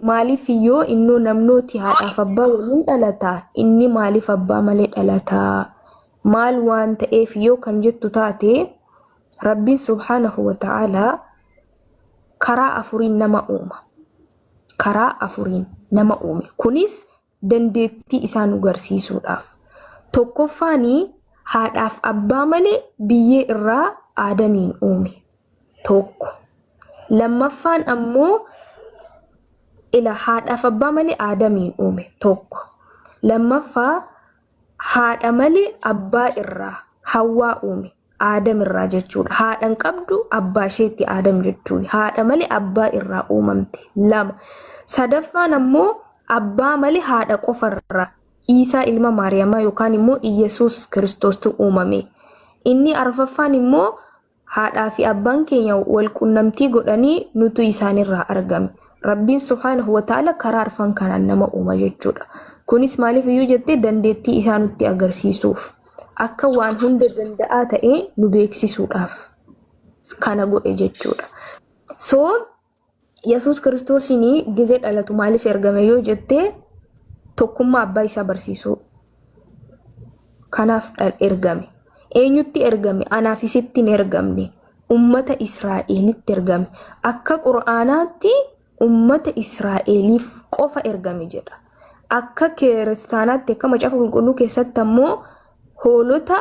maaliif iyyoo innoo namnooti haadhaaf abbaa waliin dhalataa inni maaliif abbaa malee dhalataa maal waan ta'eef iyyoo kan jettu taate Rabbiin subhaanahu wa ta'aalaa karaa afuriin nama uuma. Karaa afuriin nama uume. Kunis dandeettii isaa nu agarsiisuudhaaf. Tokkoffaanii haadhaaf abbaa malee biyyee irraa Aadamiin uume. Tokko. Lammaffaan ammoo haadhaaf abbaa malee Aadamiin uume. Tokko. Lammaffaa haadha malee abbaa irraa Hawwaa uume. Aadam irraa jechuudha. Haadhan qabdu abbaa isheetti Aadam jechuudha. Haadha malee abbaa irraa uumamte. Lama. Sadaffaan ammoo abbaa malee haadha qofarraa Isaa ilma Maariyamaa yookaan immoo Iyesuus Kiristoostu uumame. Inni arfaffaan immoo haadhaa fi abbaan keenya wal qunnamtii godhanii nutu isaanirraa argame. Rabbiin subhaanahu wa ta'ala karaa arfan kanaan nama uuma jechuudha. Kunis maaliif iyyuu jettee dandeettii isaa nutti agarsiisuuf. Akka waan hunda danda'aa ta'e nu beeksisuudhaaf kana godhe jechuudha. So Yesuus Kiristoosiin gizee dhalatu maaliif ergame yoo jettee tokkummaa abbaa isaa barsiisuu kanaaf ergame. Eenyutti ergame? Anaaf isitti hin ergamne. Ummata Israa'elitti ergame. Akka Qur'aanaatti ummata Israa'eliif qofa ergame jedha. Akka Kiristaanaatti akka macaafa qulqulluu keessatti ammoo hoolota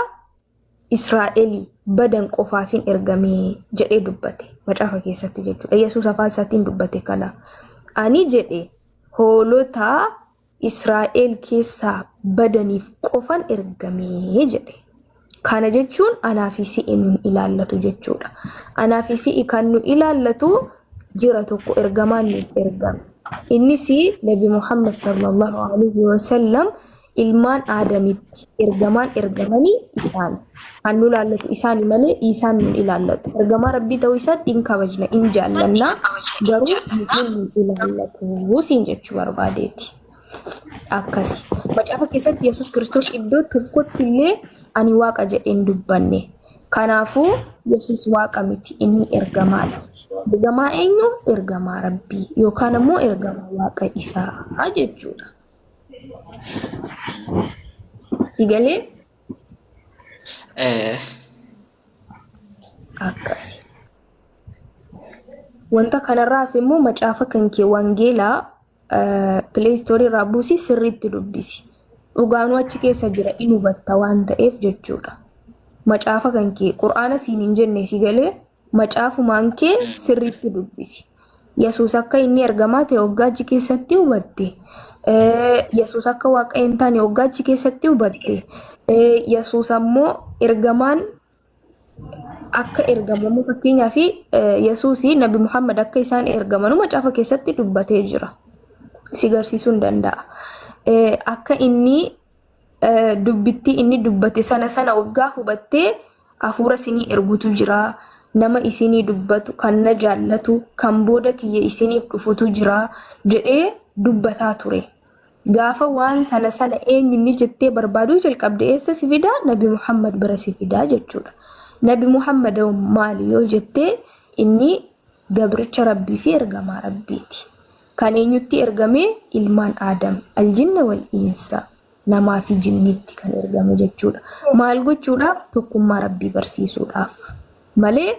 Israa'elii badan qofaafin ergame jedhee dubbate macaafa keessatti jechuudha. Yesuus afaan isaatiin dubbate kana. Ani jedhe hoolota Israa'el keessaa badaniif qofan ergame jedhe. Kana jechuun anaaf si'i nu ilaallatu jechuudha. Anaaf si'i kan nu ilaallatu jira tokko ergamaan nuuf ergame. Innis Nabi Muhammad sallallahu alaihi wasallam ilmaan Aadamitti ergamaan ergamanii isaan kan nu ilaallatu isaani malee isaan nu ilaallatu. Ergamaa Rabbii ta'uu isaatti hin kabajna hin jaallanna garuu nu ilaallatu siin jechuu barbaadeeti. Akkasi. Macaafa keessatti Yesuus Kiristoos iddoo tokkotti illee ani waaqa jedheen dubbanne. Kanaafuu Yesuus waaqa miti inni ergamaadha. Ergamaa eenyu? Ergamaa Rabbii yookaan ammoo ergamaa waaqa isaa jechuudha. Digalee? Akkasi. Wanta kanarraaf immoo macaafa kan kee wangeelaa Play Store irraa buusii sirriitti dubbisi. Dhugaanuu achi keessa jira in hubatta waan ta'eef jechuudha. Macaafa kan kee Qur'aana siin hin jenne si galee macaafumaan kee sirriitti dubbisi. Yesuus akka inni ergamaa ta'e waggaa achi keessatti hubatte. Yesuus akka waaqa hin taane waggaa achi keessatti hubatte. Yesuus ammoo ergamaan akka ergamamu fakkeenyaaf Yesuus Nabi Muhammad akka isaan ergamanu macaafa keessatti dubbatee jira. Si garsiisuu danda'a. Akka inni dubbitti inni dubbate sana waggaa hubattee hafuura isinii ergutu jira. Nama isinii dubbatu kan na jaallatu kan booda kiyya isiniif dhufutu jira jedhee dubbataa ture. Gaafa waan sana eenyu inni jettee barbaaduu jalqabde eessa si fidaa? Nabi Muhammad bira si fidaa jechuudha. Nabi Muhammad maali yoo jettee inni gabricha Rabbii fi ergamaa Rabbiiti. Kan eenyutti ergame? Ilmaan Aadam aljinna wal insa namaa fi jinniitti kan ergame jechuudha. Maal gochuudhaaf? Tokkummaa Rabbii barsiisuudhaaf. Malee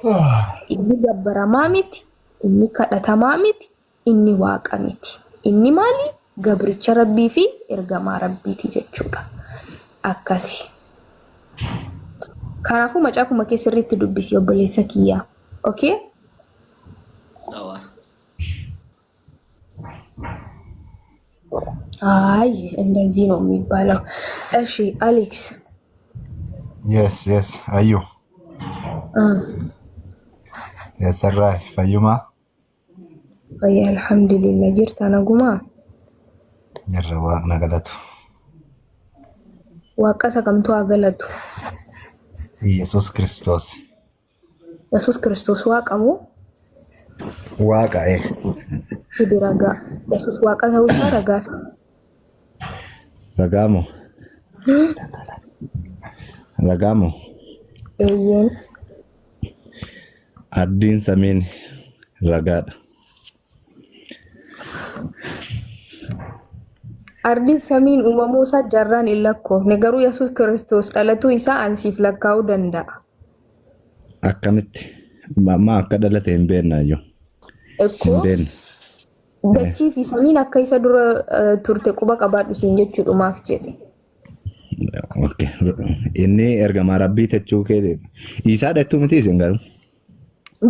inni gabbaramaa miti, inni kadhatamaa miti, inni waaqa miti. Inni maali? Gabricha Rabbii fi ergamaa Rabbiiti jechuudha. Akkasi. Kanaafuu macaafuma kee sirriitti dubbisi obboleessa kiyyaa. Okay? አይ እንደዚህ ነው የሚባለው። እሺ አሌክስ። Yes, አዩ የሰራ ፈዩማ ወይ አልሐምዱሊላህ ጅርታ ነጉማ የረዋ ነገለቱ ዋቀሰ ከምቶ አገለቱ ኢየሱስ ክርስቶስ ዋቀሙ ዋቃዬ ሂድራጋ ኢየሱስ ዋቀሰ ውሳ ረጋ ragamu eeyyen addiin samiin ragaadha Ardiif samiin uumamuu isaa jarraan hin lakkoofne garuu Yesuus Kiristoos dhalatuu isaa ansiif lakkaa'uu danda'a. Akkamitti? Maa akka dhalate hin beennaayyuu. Hin Ekkoo beenne. dachii fi samiin akka isa dura turte quba qabaadhu siin jechuudhumaaf jedhe. Okay. Inni ergamaa rabbii jechuu kee isaa dhattuu miti isin garuu.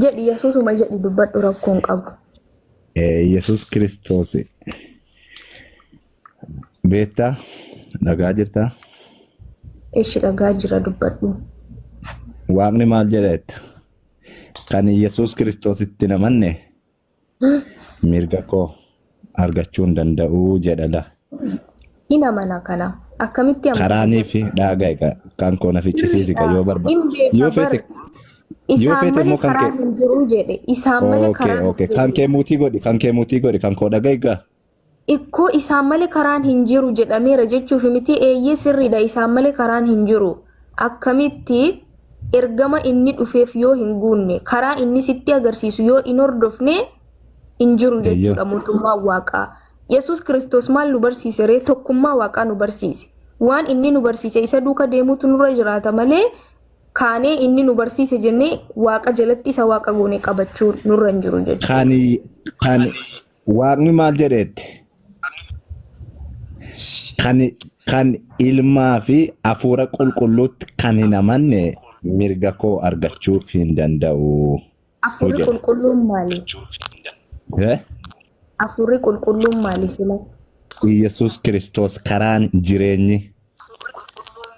Jedhi Yesuusuma jedhi dubbadhu rakkoon qabu. Yesuus Kiristoos beektaa dhagaa jirtaa? Eeshi dhagaa jira dubbadhu. Waaqni maal jedheetta? Kan Yesuus Kiristoositti namanne mirga koo argachuu hin danda'u jedhala. Ina mana kana akkamitti Karaanii fi dhaagaa egaa kan koo na ficcisiisi ka yoo barbaade. Yoo fete isaan malee immoo kan karaa kee. hin jiru jedhe. Isaan malee Okay, karaa okay. Kan kee muutii godhi, kan kee muutii godhi, kan koo dhagaa egaa. Ikkoo isaan malee karaan hin jiru jedhameera jechuuf miti eeyyee sirriidha isaan malee karaan hin jiru. Akkamitti ergama inni dhufeef yoo hin guunne karaa inni sitti agarsiisu yoo hin hordofne hin jiru jechuudha mootummaa waaqaa. Yesuus Kiristoos maal nu barsiise ree tokkummaa waaqaa nu barsiise. Waan inni nu barsiise isa duuka deemuutu nurra jiraata malee kaanee inni nu barsiise jennee waaqa jalatti isa waaqa goone qabachuu nurra hin jiru jechuudha. Kan waaqni maal jedheetti? Kan ilmaa fi hafuura qulqulluutti kan hin amanne mirga koo argachuuf hin danda'u. Hafuurri qulqulluun maali? Hafuurri qulqulluun maali sila? Yesuus Kiristoos karaan jireenyi.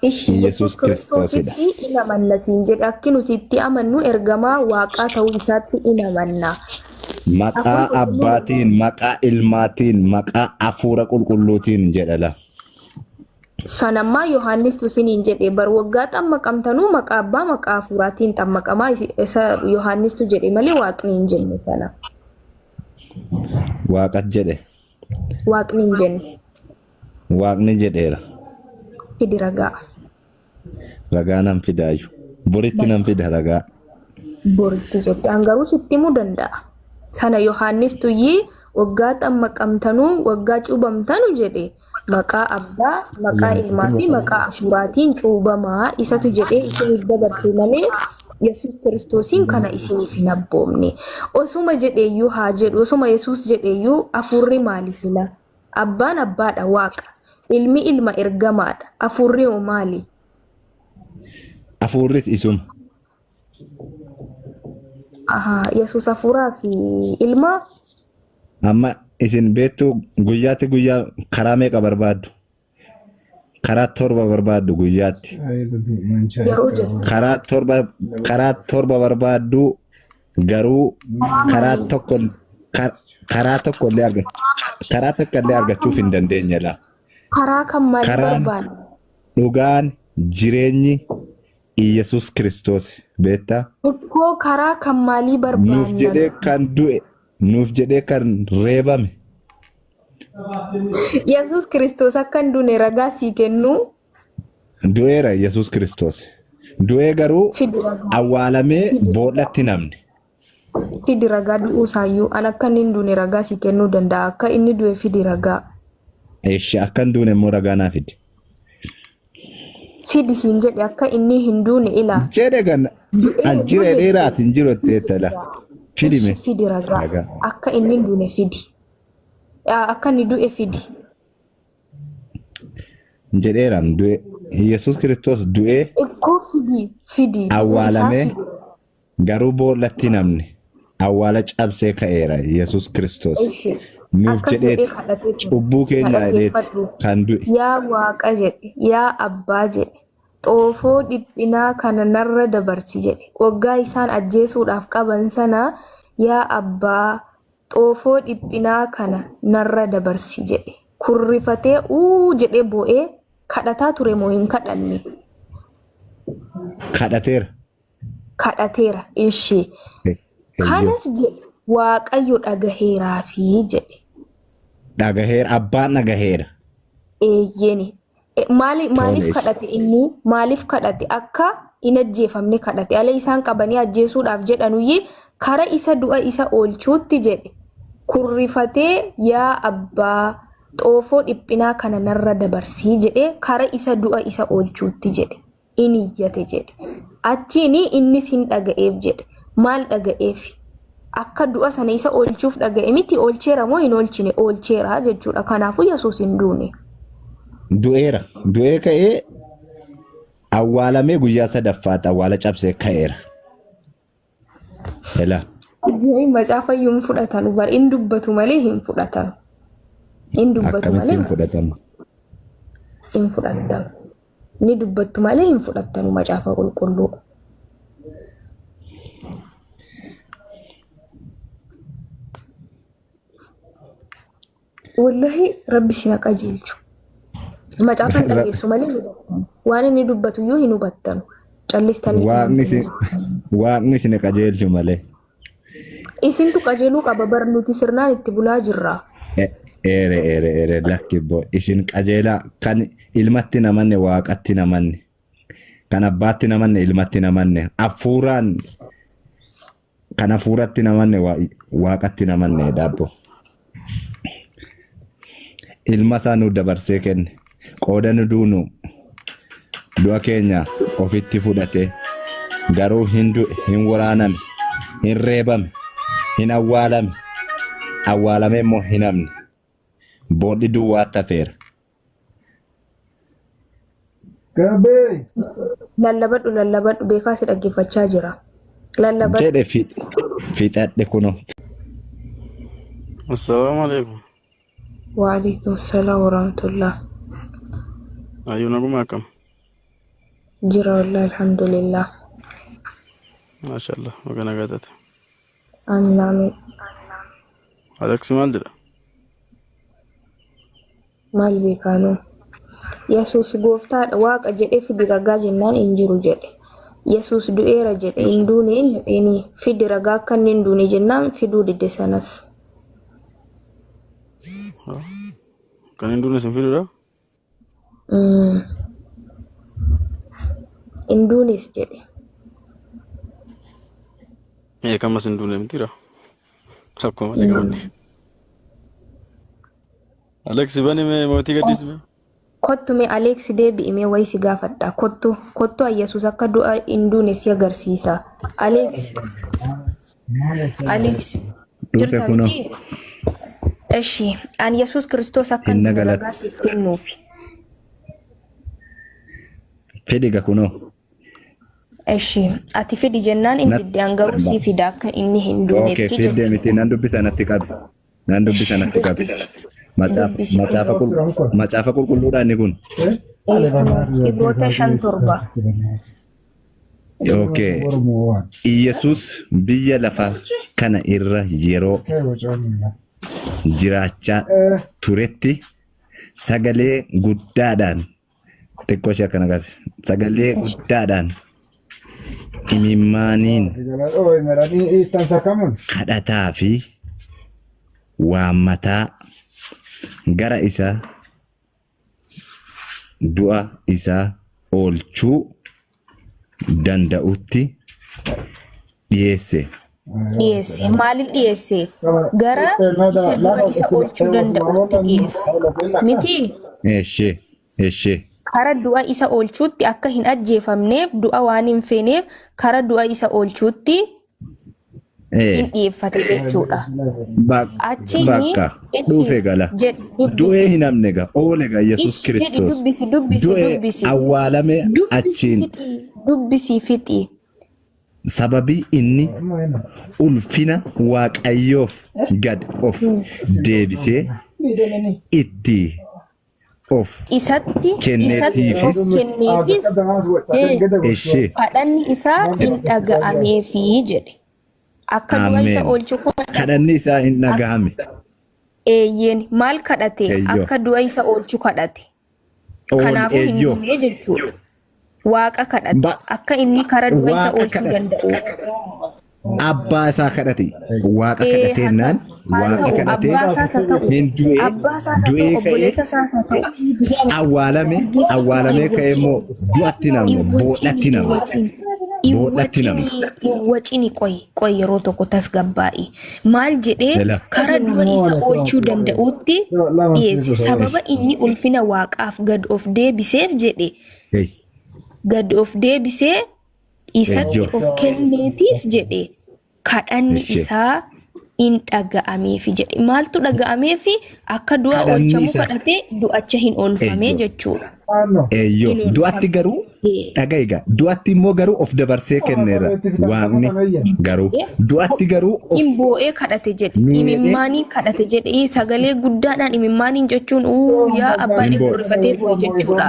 Ishi Yesuus Kiristoositti in amanna siin jedhe akki nuti itti amannu ergamaa waaqaa ta'uu isaatti in amanna. Maqaa abbaatiin, maqaa ilmaatiin, maqaa hafuura qulqulluutiin jedhala. Sanammaa Yohaannistu siniin jedhe bar waggaa xammaqamtanuu maqaa abbaa maqaa hafuuraatiin xammaqamaa isa Yohaannistu jedhe malee waaqni hin jenne sana. Waaqat jedhe. Waaqni hin jenne. Waaqni jedheera. Fidi ragaa. Ragaa nan fidaayu. Boritti nan fida ragaa. Boritti jette hangaruu sitti himuu danda'a. Sana Yohaannistu waggaa xammaqamtanuu waggaa cuubamtanu jedhe maqaa abbaa maqaa ilmaa fi maqaa hafuuraatiin cuubamaa isatu jedhee isiniif dabarse malee Yesuus Kiristoosiin kana isiniif hin abboomne. Osuma jedheeyyuu haa jedhu osuma Yesuus jedheeyyuu hafuurri maali sila? Abbaan abbaadha waaqa. Ilmi ilma ergamaadha. Hafuurri hoo maali? Hafuurris isuma. Yesuus hafuuraa fi ilma. Amma isin beektu guyyaatti guyyaa karaa meeqa barbaaddu? Karaa 7 barbaaddu guyyaatti. Yeroo jettu. Karaa 7 barbaaddu garuu karaa tokko illee argachuuf hin dandeenyedha. Karaa kan maali barbaadu? Dhugaan jireenyi Yesuus Kiristoos beektaa? Ikkoo karaa kan maalii barbaadu? Nuuf jedhee kan du'e, nuuf jedhee kan reebame. Yesuus Kiristoos akka hin duune ragaa sii kennu. Du'eera Yesuus Kiristoos. Du'ee garuu awwaalamee boodhatti namne. Fidi ragaa du'uu isaayyuu an akka inni hin duune ragaa sii kennuu danda'a. Akka inni du'e fidi ragaa. Eeshi akka hin duune immoo ragaa naa fidi. Fidi siin jedhe akka inni hin duune ilaa. Jedhe kan ajjiree dheeraati hin jiru jettala. Fidi mee? Fidi ragaa. Akka inni hin duune fidi. Akka inni du'e fidi. Jedheeraan du'e. Yesuus Kiristoos du'ee. Ikkoo fidi. Awwaalamee garuu boodhatti namne. Awwaala cabsee ka'eera Yesuus Kiristoos. Nuuf jedheeti cubbuu keenya jedheeti kan du'e. Yaa waaqa jedhe, yaa abbaa jedhe, xoofoo dhiphinaa kana narra dabarsi jedhe. Waggaa isaan ajjeesuudhaaf qaban sana yaa abbaa xoofoo dhiphinaa kana narra dabarsi jedhe. Kurrifatee jedhee boo'ee kadhataa ture moo hin kadhanne? Kadhateera. Kadhateera ishee. Kanas jedhe Waaqayyo dhagaheeraafi jedhe. Dhagaheera abbaan dhagaheera. Eeyyeni. Maaliif kadhate inni? Maaliif kadhate? Akka hin ajjeefamne kadhate. Ala isaan qabanii ajjeesuudhaaf jedhanuyyee kara isa du'a isa oolchuutti jedhe. Kurrifatee yaa abbaa xoofoo dhiphinaa kana narra dabarsii jedhee kara isa du'a isa oolchuutti jedhe inni iyyate jedhe achiin innis hin dhaga'eef jedhe maal dhaga'eef akka du'a sana isa oolchuuf dhaga'e miti oolcheera moo hin oolchine oolcheera jechuudha kanaafuu Yesuus hin duune du'ee ka'ee awwaalamee guyyaa sadaffaatti awwaala cabsee ka'eera ela macaafa iyyuu fudhatan bar in dubbatu malee hin fudhatan in dubbatu malee hin fudhatan ni dubbattu malee hin fudhatan macaafa qulqulluu wallahi rabbi sina qajeelchu macaafa dhageessu malee waan inni dubbatu iyyuu hin hubattan callistanii waaqni sina qajeelchu malee isintu qajeeluu qaba barnuuti sirnaan itti bulaa jirra ere lakkibo isin qajeelaa kan ilmatti namanne waaqatti namanne kan abbaatti namanne ilmatti namanne afuuraan kan afuuratti namanne waaqatti namanne dabbo ilma isaa nu dabarsee kenne qooda nu duunu du'a keenya ofitti fudhate garuu hin waraaname hin reebame hin awwaalame immoo hin hamne boodhi duwwaa tafeera. Lallabadhu beekaa si dhaggeeffachaa jira. Lallabadhu. Jedhe fixadhe kuno. Assalamu alaikum. Wa alaikum assalam wa rahmatullah. Ayuna kuma kam. Jira wallahi alhamdulillah. Mashallah magana gatata. Amin. Alex Maldira. Maal beekanu Yesuus gooftaadha waaqa jedhee fidi ragaa jennaan hin jiru jedhe Yesuus du'eera jedhe hin duune jedheeni fidi ragaa akka inni hin duune jennaan fiduu didde sanas kan hin duune sin fidudha hin duunes jedhe kamas hin duune mitira akkuma leegamne Alex bani me moti gadis me kottu me Alex deebi me waysi gaafadha kottu Yesuus akka du'a induune si agarsiisa Alex dhufe kuno eshi an Yesuus Kristos akka nagaa siif kennuufi fedhiga kuno eshi ati fedhi jennaan inni didde garuu si fida akka inni hin duunetti okay fedhi miti nan dubbisa natti qabi macaafa qulqulluudha inni kun Ibroota 5:7 okay Yesuus biyya lafa kana irra yeroo jiraachaa turetti sagalee guddaadhaan xiqqoo ishee akkana qabe sagalee guddaadhaan imimmaaniin kadhataa fi waammataa gara isaa du'a isaa oolchuu danda'utti dhiyeesse maaliif dhiyeesse gara isa du'a isa oolchuu danda'utti dhiyeesse miti eeshee kara du'a isa oolchuutti akka hin ajjeefamneef du'a waan hin feeneef kara du'a isa oolchuutti hin dhiyeeffate jechuudha. Bakka dhufe gala du'ee hin hamne ga oole ga Yesuus Kiristoos du'ee awwaalame achiin dubbisii fixi sababii inni ulfina Waaqayyoof gad of deebisee itti of isatti kenneetiifis kadhanni isaa hin dhaga'ameefi jedhe akka du'a isa oolchu kadhanni isaa hin dhaga'ame eeyyeen maal kadhate akka du'a isa oolchu kadhate kanaafuu hin duune jechuudha waaqa kadhate akka inni kara du'a isa oolchuu danda'u abbaa isaa kadhate waaqa kadhateenaan waaqa kadhatee hin du'ee ka'ee awwaalame ka'ee immoo du'atti nama boodhatti nama boodhatti namni. Iwwacini qoy yeroo tokko tasgabbaa'i. Maal jedhee karaa du'a isa oolchuu danda'utti dhiyeesse. Sababa inni ulfina waaqaaf gad of deebiseef jedhe. Gad of deebisee isatti of kenneetiif jedhe kadhanni isaa in dhaga'ameefi jedhe. Maaltu dhaga'ameefi akka du'a oolchamu kadhatee du'acha hin oolfame jechuudha. Eeyyoo du'atti garuu dhaga'iga du'atti immoo garuu of dabarsee kenneera waaqni garuu du'atti garuu of boo'ee kadhate jedhe imimmaanii kadhate jedhe sagalee guddaadhaan imimmaaniin jechuun yaa abbaan gurrifatee boo'e jechuudha.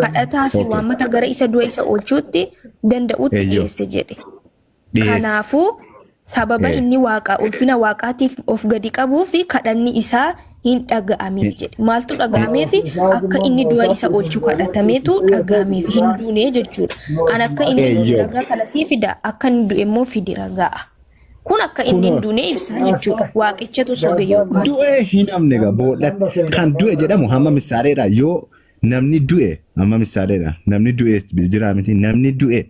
Kadhataa fi waammata gara isa du'a isa oolchuutti danda'utti dhiyeesse jedhe. Kanaafuu sababa inni waaqa ulfina waaqaatiif of gadi qabuu fi kadhanni isaa hin dhaga'ameef jedhe. Maaltu dhaga'ameef akka inni du'a isa oolchu kadhatameetu dhaga'ameef hin duune jechuudha. An akka inni ragaa kana sii fida akka inni du'e immoo fidi ragaa. Kun akka inni hin duune ibsa jechuudha. Waaqichatu sobe yookaan du'e hin amne gaa boodhatti kan du'e jedhamu hamma misaaleedha yoo namni du'e hamma misaaleedha namni du'e jira miti namni du'e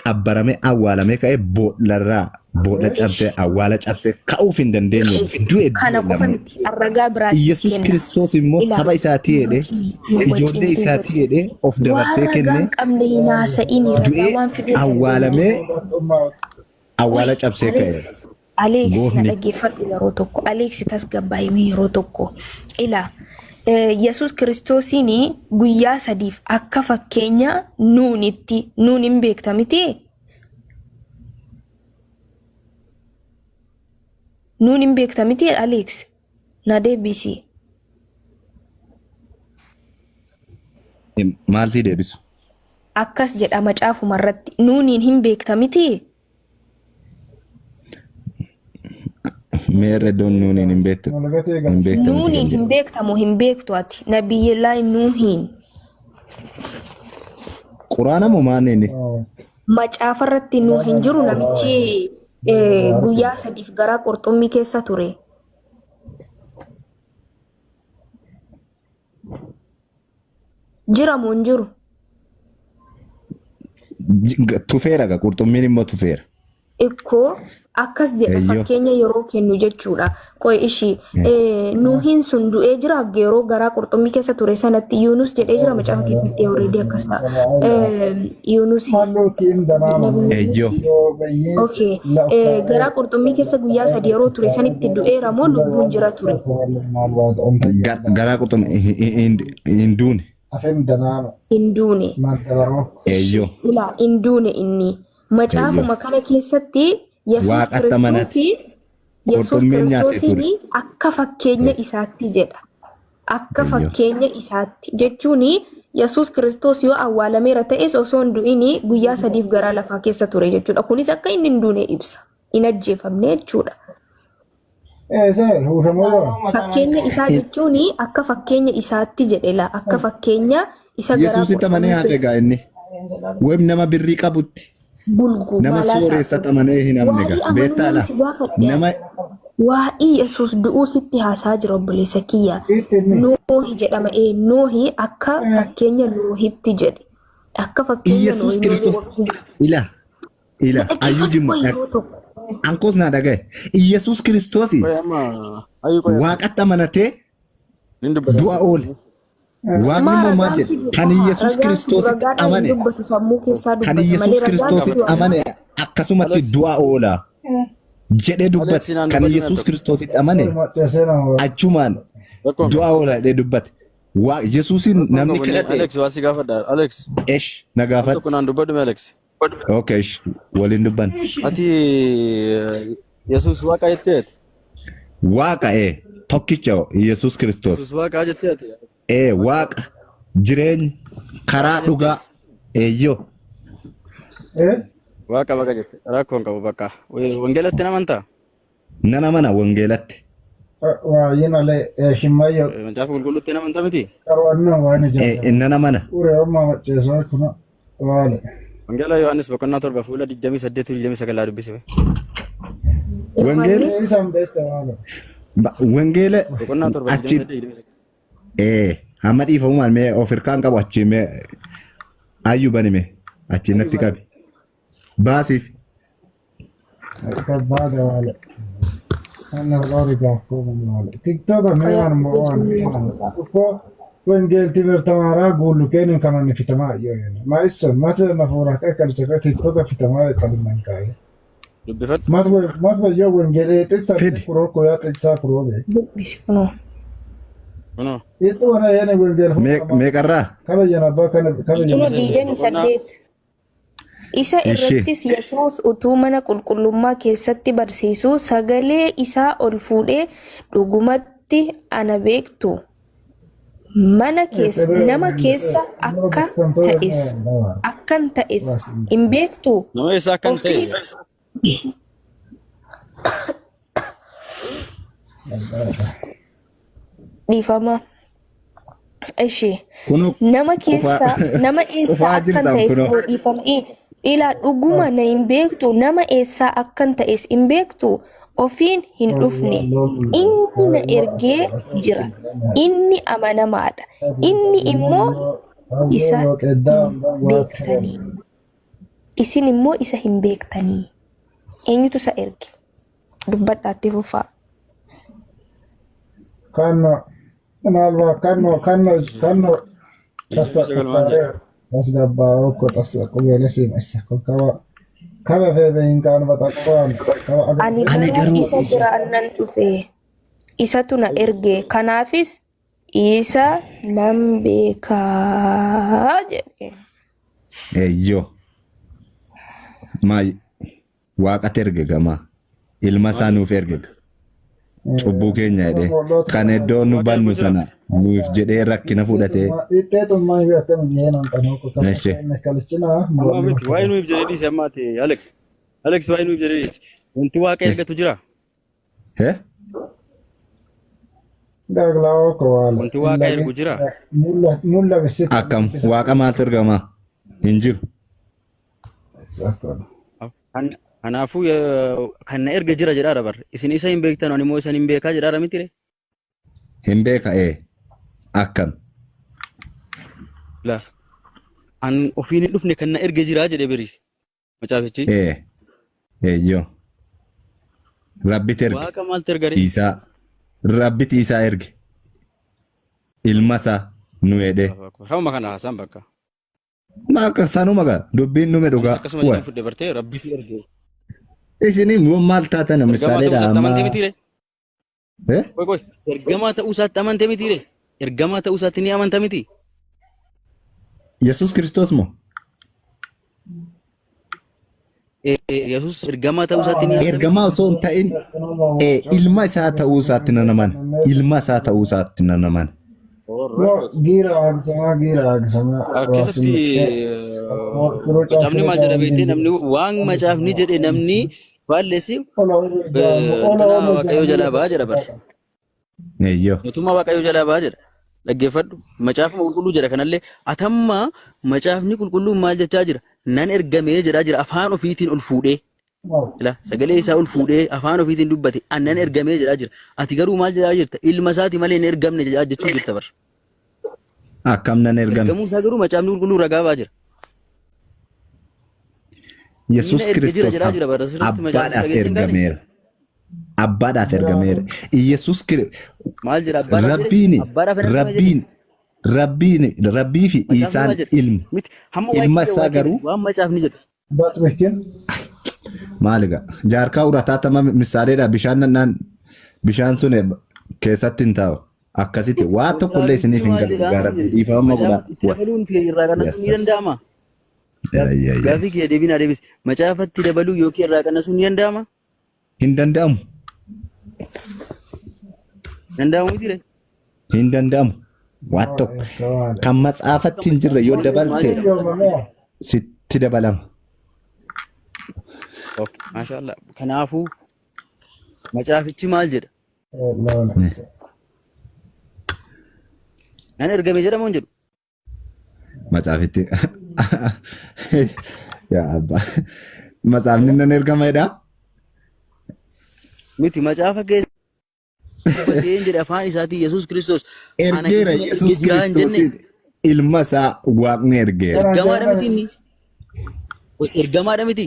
qabbarame awwaalame ka'e boodlarraa boodha cabsee awwaala cabsee ka'uuf hin dandeenye du'e kana qofatti ragaa biraas Yesuus Kiristoos immoo saba isaatii jedhe ijoollee isaatii jedhe of dabarsee kenne du'e awwaalamee awwaala cabsee ka'e. Alex na dhaggeeffadhu yeroo tokko Alex tasgabbaa'imee yeroo tokko ila Yesuus Kiristoosiin guyyaa sadiif akka fakkeenya nuun hin beekta miti. Nuun hin beekta miti Alex na deebisi. Maal si deebisu? Akkas jedha macaafuma irratti nuun hin beekta miti. Meerre don nuun hin beektu. Nuun hin beektamu hin beektu ati nabiyyillaahi Nuuhin. Quraana moo maanni? Macaafa irratti Nuuhin jiru namichi guyyaa sadiif garaa qurxummii keessa ture. Jira moo hin jiru? Tufeera gaa qurxummiin immoo tufeera. Ikkoo akkas jedha fakkeenya yeroo kennu jechuudha. Qoy ishii Nuuhin sun du'ee jira yeroo garaa qurxummii keessa ture sanatti Yunus jedhee jira macaafa keessatti already akkas ta'a. Yunus okay garaa qurxummii keessa guyyaa sadii yeroo ture sanitti du'eera moo lubbuun jira ture? Garaa qurxummii hin duune. Hin duune. Eeyyoo. Ila hin duune inni. Macaafuma kana keessatti Yesuus Kiristoosiin akka fakkeenya isaatti jedha. Akka fakkeenya isaatti jechuun Yesuus Kiristoos yoo awwaalameera ta'es osoo hin du'in guyyaa sadiif garaa lafaa keessa ture jechuudha. Kunis akka inni hin duune ibsa. Hin ajjeefamne jechuudha. Fakkeenya isaa jechuun akka fakkeenya isaatti jedhela. Akka fakkeenya isa garaa Yesuusitti amanee hafe gaa inni. Web nama birrii qabutti. Nama sooressatti amanee hin amne gaa. Beettaala. Nama waa'ee Yesuus du'uu sitti haasaa jira obboleessa kiyya. Noohi jedhama. Noohi akka fakkeenya Noohitti jedhe. Akka fakkeenya Yesuus Kiristoos. Ila ayyuu jimma. Ankos na dhagaye. Yesuus Kiristoos waaqatti amanatee du'a oole. Waaqni immoo maal jedhe? Kan Yesuus Kiristoositti amane. Kan Yesuus Kiristoositti amane akkasumatti du'a oola. Jedhee dubbate. Kan Yesuus Kiristoositti amane achumaan du'a oola jedhee dubbate. Yesuusin namni kadhate. Alex waasi gaafadha. Alex. Esh na gaafadha. Tokko naan dubbadhu Alex. Okay, waliin dubban. Ati Yesuus waaqa jetteet? Waaqa tokkicha Yesuus Kiristoos. Yesuus waaqa jetteet? Waaqa jireenya karaa dhugaa eeyyoo. Waaqa baqa jette. Rakkoon qabu bakka. Wangeelatti namantaa? Nan amana wangeelatti. Waa yinalee shimmayyo. Macaafa qulqulluutti namantaa miti? Qarwannoo waan ijaaru. Nan amana. Ure amma macceesaa kuna waale. Wangeela Yohaannis boqonnaa 7 fuula 28-29 dubbisime. Wangeela Isaan beekte waale. wangeela Boqonnaa 7 achi 28-29. hamma dhiifamumaan mee of hirkaan qabu achi mee ayyuu banime achi natti qabi. Baasiif. Kabbaada waale. Anna lori gaafkoo waale. TikTok meemaan mo'aan. Uffoo wengeelti bertamaara guullu keenu kanan fitamaa yoo yana. Maayison mata mafuura kalchaka TikTok fitamaa kalman kaaye. Dubbifadhu. Matwa yoo wengeelee tiksa kuroo koyaa tiksaa kuroo bee. Dubbisi kunoo. Kunoo. Itu wana yana wengeel. Meeqarraa? Kaba yana abbaa kana kaba Kunoo yana. 28. Isa irrattis Yesuus utuu mana qulqullummaa keessatti barsiisuu sagalee isaa ol fuudhee dhugumatti ana beektu mana keessa nama keessa akkan ta'es hin beektu Nama eessaa akkan ta'e. dhiifama. Ishee Kunoo nama keessa nama eessaa akkan ta'es dhiifama. Ilaa dhuguma na hin beektu nama eessaa akkan ta'es hin beektu ofiin hin dhufne inni na ergee jira inni amanamaadha inni immoo isa hin beektanii isin immoo isa hin beektanii eenyutu isa erge dubbadhaatti fufaa. Kanno nalwa kanno tas gabbaa okko tas qubeele siimessa kaba feebe hin kaanu baxaqqoon Ani garuu isa jiraannan dhufe isatu na erge kanaafis isa nan beekaa jedhe. Eeyyoo. Maay waaqatti erge gamaa. Ilma isaa nuuf erge. Cubbuu keenya jedhee kan iddoo nu bannu sana nuuf jedhee rakkina fudhatee. Itteetummaa hin beekamu jeenan tanuu kutaa kalchinaa Amma miti waa'ee nuuf jedhee dhiise amma ati Alex. Alex waa'ee nuuf jedhee dhiise. Wanti waaqa ergatu jira. Hee? gaaglaa okko waale Wanti waaqa ergu jira. mulla bisitti Akkam waaqa maaltu ergamaa? Hin jiru. Kanaafuu kan na erga jira jedhaadha bar. Isin isa hin beektan ani immoo isan hin beekaa jedhaadha mitire. Hin beeka akkam. La. An ofiin hin dhufne kan na erga jira jedhe biri. Macaafichi. Eeyyoo. Rabbitti erge. Waaqa maaltu ergare? Isaa. Rabbitti isaa erge. Ilma isaa nu hedhee. Hamma kana haasaan bakka. Maka sanuma gaa dubbiin nume dhugaa. Akkasuma jedhan fudhe bartee rabbi fi erge. Isinii maal taatan misaaleedha amma. Ergamaa ta'uu isaatti amantee mitiire. Ergamaa ta'uu isaatti ni amanta miti. Yesuus Kiristoos moo? Yesuus ergamaa ta'uu isaatti ni amanta. Ergamaa osoo hin ta'in ilma isaa ta'uu isaatti nan amana. Ilma isaa ta'uu isaatti nan amana. giira aagsamaa Keessatti macaafni maal jedha beektee namni waan macaafni jedhe namni baalleessi waaqayyoo jalaa ba'a jedha bara. Eeyyoo. Mootummaa waaqayyoo jalaa ba'a jedha. Dhaggeeffadhu. Macaafni qulqulluu jedha kanallee atamma macaafni qulqulluun maal jechaa jira? Nan ergamee jedhaa jira afaan ofiitiin ol fuudhee. Sagalee isaa ol fuudhee afaan ofiitiin dubbate annan ergamee jedhaa jira. Ati garuu maal jedhaa jirta? Ilma isaati malee hin ergamne jedhaa jechuu jirta bara. Akkam nan ergame. Ergamuu isaa garuu macaafni qulqulluu ragaa ba'aa jira. Yesuus Kiristoos abbaadhaaf ergameera. Abbaadhaaf ergameera. Yesuus Maal jira rabbii fi isaan ilma isaa garuu waan macaafni jedhu. Batbekin maal egaa jaarkaa urataa tama misaaleedha bishaan sun keessatti hin taa'u akkasitti waa tokkollee isiniif hin galu gaarabbii dhiifama godhaa. Itti dabaluun irraa qannasuun ni danda'ama. Gaafii kee deebiin adeemis macaafatti dabaluu yookiin irraa qannasuun ni danda'ama? Hin danda'amu. Danda'amu miti Hin danda'amu. Waa tokko kan matsaafatti hin jirre yoo dabalte sitti dabalama. Maashaallah. Kanaafuu macaafichi maal jedha? Nan ergame jedhamu hin jedhu. Macaafitti. Yaa abbaa. Macaafni nan ergameedha. Miti macaafa keessa hin jedhe afaan isaatii Yesuus Kiristoos. Ergeera Yesuus Kiristoos ilma isaa waaqni ergeera. Ergamaadha miti inni. Ergamaadha miti.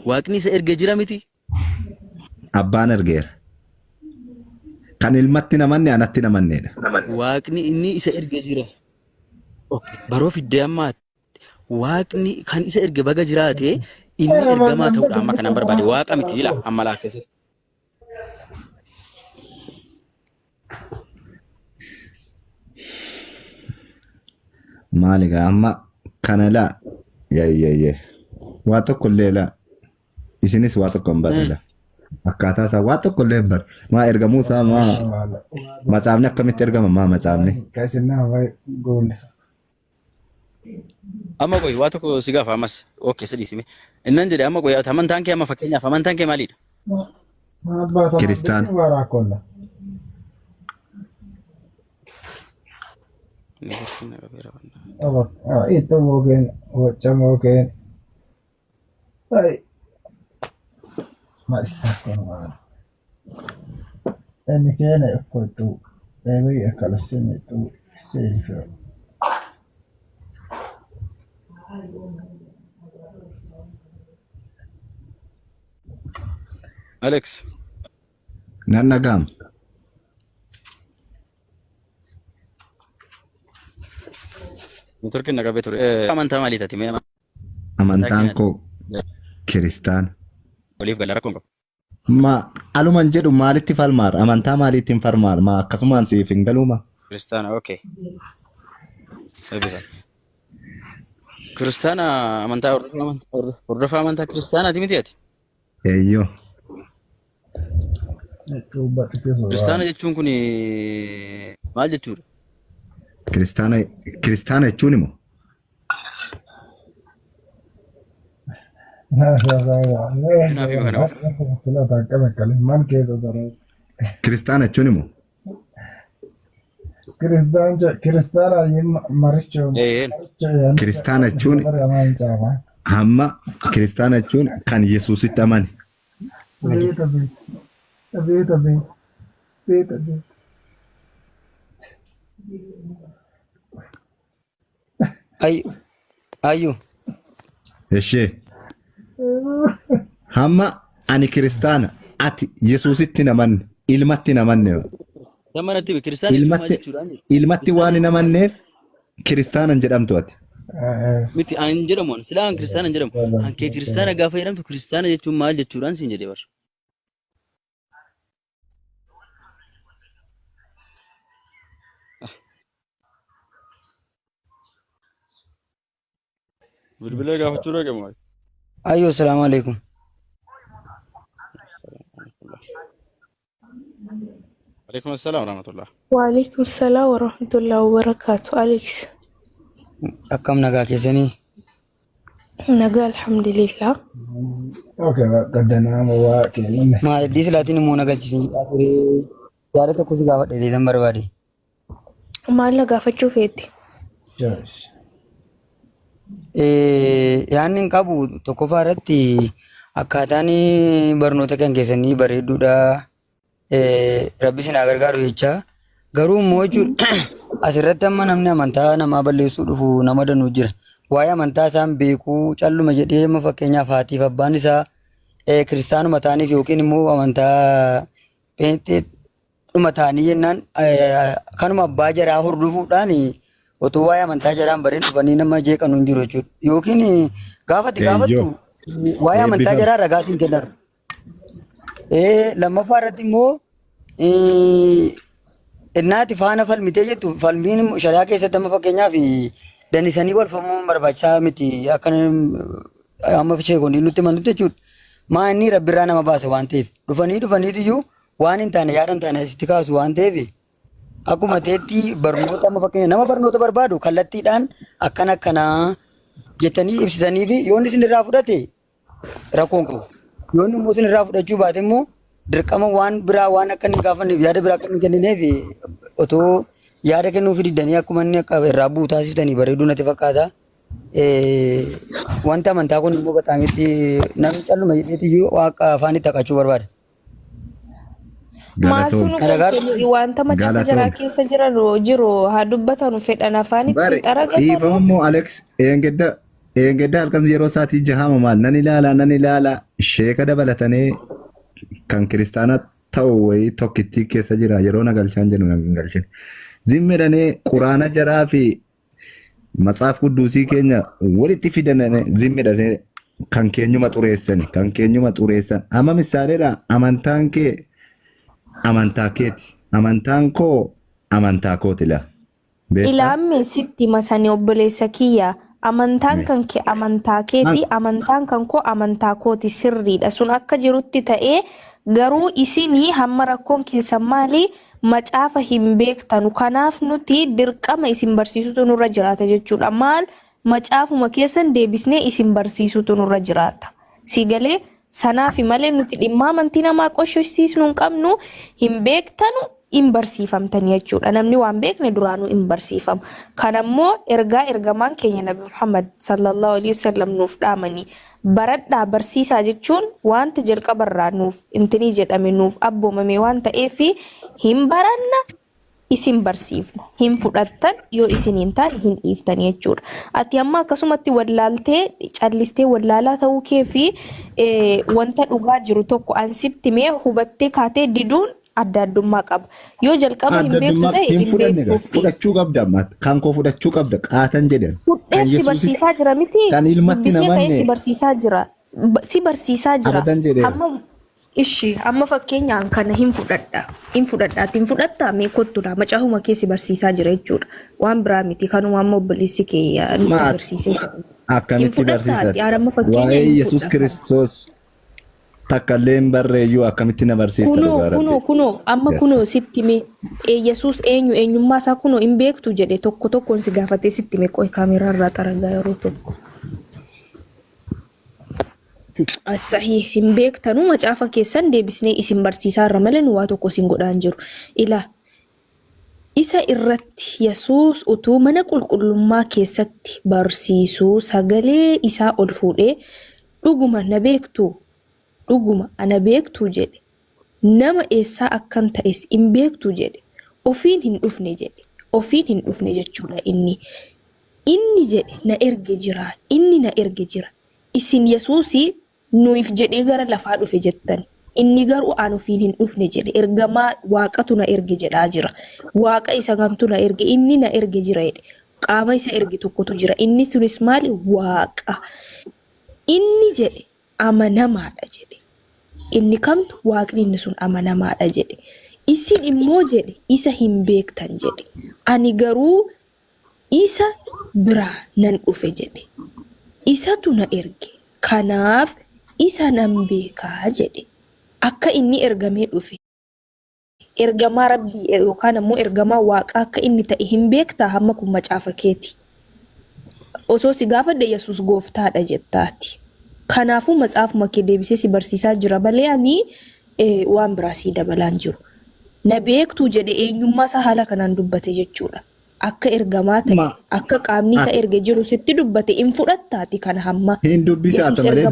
Waaqni isa erga jira miti. Abbaan ergeera. Kan ilmatti namanne anatti namanneedha. Waaqni inni isa erga jira. Baroo fiddee ammaatti Waaqni kan isa erga baga jiraate inni ergamaa ta'uudha amma kanan barbaade Waaqa miti jila amma laakkeessa. Maaligaa amma kana laa yayyayye waa tokkollee laa isinis waa tokko hin barre akkaataa isaa waa tokkollee hin barre maa ergamuu isaa maa matsaafni akkamitti ergama maa matsaafni. Amma qoy waa tokko si gaafa ammas ookee sadhiisime innan jedhe amma qoy amantaan kee amma fakkeenyaaf amantaan kee maalidha? Kiristaana. Itu mungkin wajah mungkin baik masih kan ini kayaknya aku itu ini kalau sini itu safe Alex. Nannagam. Turkin naga betul. Amantaa maalii taati mee? Amantaan koo kiristaana. Waliif galara kun qabu. Ma aluman jedhu maalitti falmaar? Amantaa maaliitti hin falmaar? Ma akkasumaan siif hin galuuma? Kiristaana okay. Kiristaana amantaa hordofaa amantaa kiristaanaati miti ati? Eeyyoo. Kiristaana jechuun kun maal jechuudha? Kiristaana jechuun immoo kiristaana jechuun immoo kiristaana jechuun hamma kiristaana jechuun kan Yesuusitti amane. Ayu. Ishee hamma ani kiristaana ati Yesuusitti namanne ilmatti namanne ilmatti waan namanneef kiristaanan jedhamtu ati. Miti an jedhamu silaa an kiristaana jedhamu an kee kiristaana gaafa jedhamtu kiristaana jechuun maal jechuudhaan siin jedhee bar. Bilbilee gaafachuu dhaqamu. Ayyoo salaamu alaikum. Alaikum assalam warahmatullah. Waalaikum salaam warahmatullahi wabarakatuh. Alex. Akkam nagaa keessanii? Nagaa alhamdulillah. Okay, gaddanaa waa kennan. Maal iddii silaatiin immoo nagalchiisin jedhaa ture yaada tokko si gaafadha deetan barbaade. Maal na gaafachuu feeti? Yaanni hin qabu tokkoffaa irratti akkaataan barnoota kan keessanii bareedduudha. Rabbi sinaa gargaaru jecha garuu immoo jechuudha asirratti amma namni amantaa namaa balleessuu dhufu nama danuu jira. Waa'ee amantaa isaan beekuu calluma jedhee amma fakkeenyaaf haatiif abbaan isaa kiristaanuma ta'aniif yookiin immoo amantaa dhuma ta'anii jennaan kanuma abbaa jaraa hordofuudhaan otoo waa'ee amantaa jaraan bareen dhufanii nama jeeqanu hin jiru jechuudha. Yookiin gaafatti gaafattu waa'ee amantaa jaraa ragaa siin kennan. Lammaffaa irratti immoo innaati faana falmitee jettu falmiin shari'aa keessatti amma fakkeenyaaf danisanii walfamuun barbaachisaa miti akka amma sheekonni nutti himannutti jechuudha. Maa inni rabbirraa nama baasa waan ta'eef dhufaniitiyyuu waan hin taane yaada hin taane asitti kaasu waan ta'eef akkuma ta'etti barnoota amma fakkeenya nama barnoota barbaadu kallattiidhaan akkanaa jettanii ibsitanii fi yoonni isin irraa fudhate rakkoon qabu. Yoonni immoo isin irraa fudhachuu baate immoo dirqama waan biraa waan akka inni gaafanneef yaada biraa akka inni kennineef otoo yaada kennuuf diddanii akkuma inni akka irraa bu'u taasiftanii bareeduu natti fakkaata. Wanta amantaa kun immoo bataamitti namni calluma jedheetiyyuu waaqa afaanitti haqachuu barbaada. Maaltu nu galchanii wanta macaafa jaraa keessa jiru haa dubbatanu fedhan afaanitti xaragatanii. Dhiifama immoo Alex eengedda eeggadda halkan yeroo isaatii jahama maal nan ilaala sheeka dabalatanii kan kiristaanaa ta'u wayii tokkittii keessa jira yeroo nagalchaan jennu nagalchin. Zimmidhanii quraana jaraa fi matsaaf quddusii keenya walitti fidananii zimmidhanii kan keenyuma xureessan. Amma misaaleedha amantaan kee amantaa keeti. Amantaan koo amantaa kooti laa. Ilaamme sitti masanii obboleessa kiyya. Amantaan kan kee amantaa keeti, amantaan kan koo amantaa kooti sirriidha. Sun akka jirutti ta'ee garuu isinii hamma rakkoon keessan maali macaafa hin beektanu. Kanaaf nuti dirqama isin barsiisutu nurra jiraata jechuudha. Maal macaafuma keessan deebisnee isin barsiisutu nurra jiraata. Sigalee sanaafi malee nuti dhimma amantii namaa qoshosiisnu hin qabnu, hin beektanu. In barsiifamtanii jechuudha. Namni waan beekne duraanuu in barsiifama. Kanammoo ergamaan keenya Nabi Muhammad sallallahu alaihi wasallam nuuf dhaamanii baradhaa barsiisaa jechuun wanta jalqabarraa nuuf intinii jedhame nuuf abboomame waan ta'eef hin baranna isin barsiifna. Hin fudhattan yoo isin hin taane hin dhiiftanii jechuudha. Ati amma akkasumatti wallaaltee callistee wallaalaa ta'uu kee fi wanta dhugaa jiru tokko ansitti mee hubattee kaatee diduun adda addummaa qaba. Yoo jalqaba hin beektu ta'e hin beektuuf fudhachuu qabda amma kan koo fudhachuu qabda qaatan jedhan. Fudhee si barsiisaa jira miti. Kan ilmatti namanne si barsiisaa jira. Si barsiisaa jira. Amma fakkeenyaan kana hin fudhadha. Hin fudhattaa mee kottudha macaafuma kee si barsiisaa jira jechuudha. Waan biraa miti kanuma amma obboleessi kee nutti barsiisee. Akkamitti barsiisatti? Waa'ee Yesuus Kiristoos. Takkaleen barreeyyuu akkamitti na barsiifta kunoo amma kunoo sitti mee Yesuus eenyummaa isaa kunoo hin beektu jedhe tokkoon si gaafatee sitti mee qoy kaameraa irraa xaragaa yeroo tokko. Asahii hin beektanu macaafa keessan deebisnee isin barsiisaa irra malee waa tokko isin godhaan jiru. Ilaa isa irratti Yesuus utuu mana qulqullummaa keessatti barsiisuu sagalee isaa ol fuudhee dhuguma na beektu. Dhuguma ana beektu jedhe nama eessaa akkan ta'es hin beektu jedhe ofiin hin dhufne jechuudha inni jedhe na erge jira isin Yesuusii nuuf jedhee gara lafaa dhufe jettan inni garuu aan ofiin hin dhufne jedhe ergamaa waaqatu na erge jedhaa jira waaqa isa gamtu na erge inni na erge jira jedhe qaama isa erge tokkotu jira inni sunis maali waaqa inni jedhe amanamaadha jedhe. Inni kamtu waaqni inni sun amanamaadha jedhe. Isin immoo jedhe isa hin beektan jedhe. Ani garuu isa biraa nan dhufe jedhe. Isatu na erge. Kanaaf isa nan beekaa jedhe. Akka inni ergamee dhufe. Ergamaa Rabbii yookaan ammoo ergamaa Waaqaa akka inni ta'e hin beektaa hamma kun macaafa keeti. Osoo si gaafadhe Yesuus gooftaadha jettaati. Kanaafuu matsaafuma kee deebisee si barsiisaa jira malee ani waan biraa si dabalaan jiru. Na beektuu jedhe eenyummaa isaa haala kanaan dubbate jechuudha. Akka ergamaa ta'e akka qaamni isa erge jiru sitti dubbate hin fudhattaati kana hamma. Hin dubbisaata malee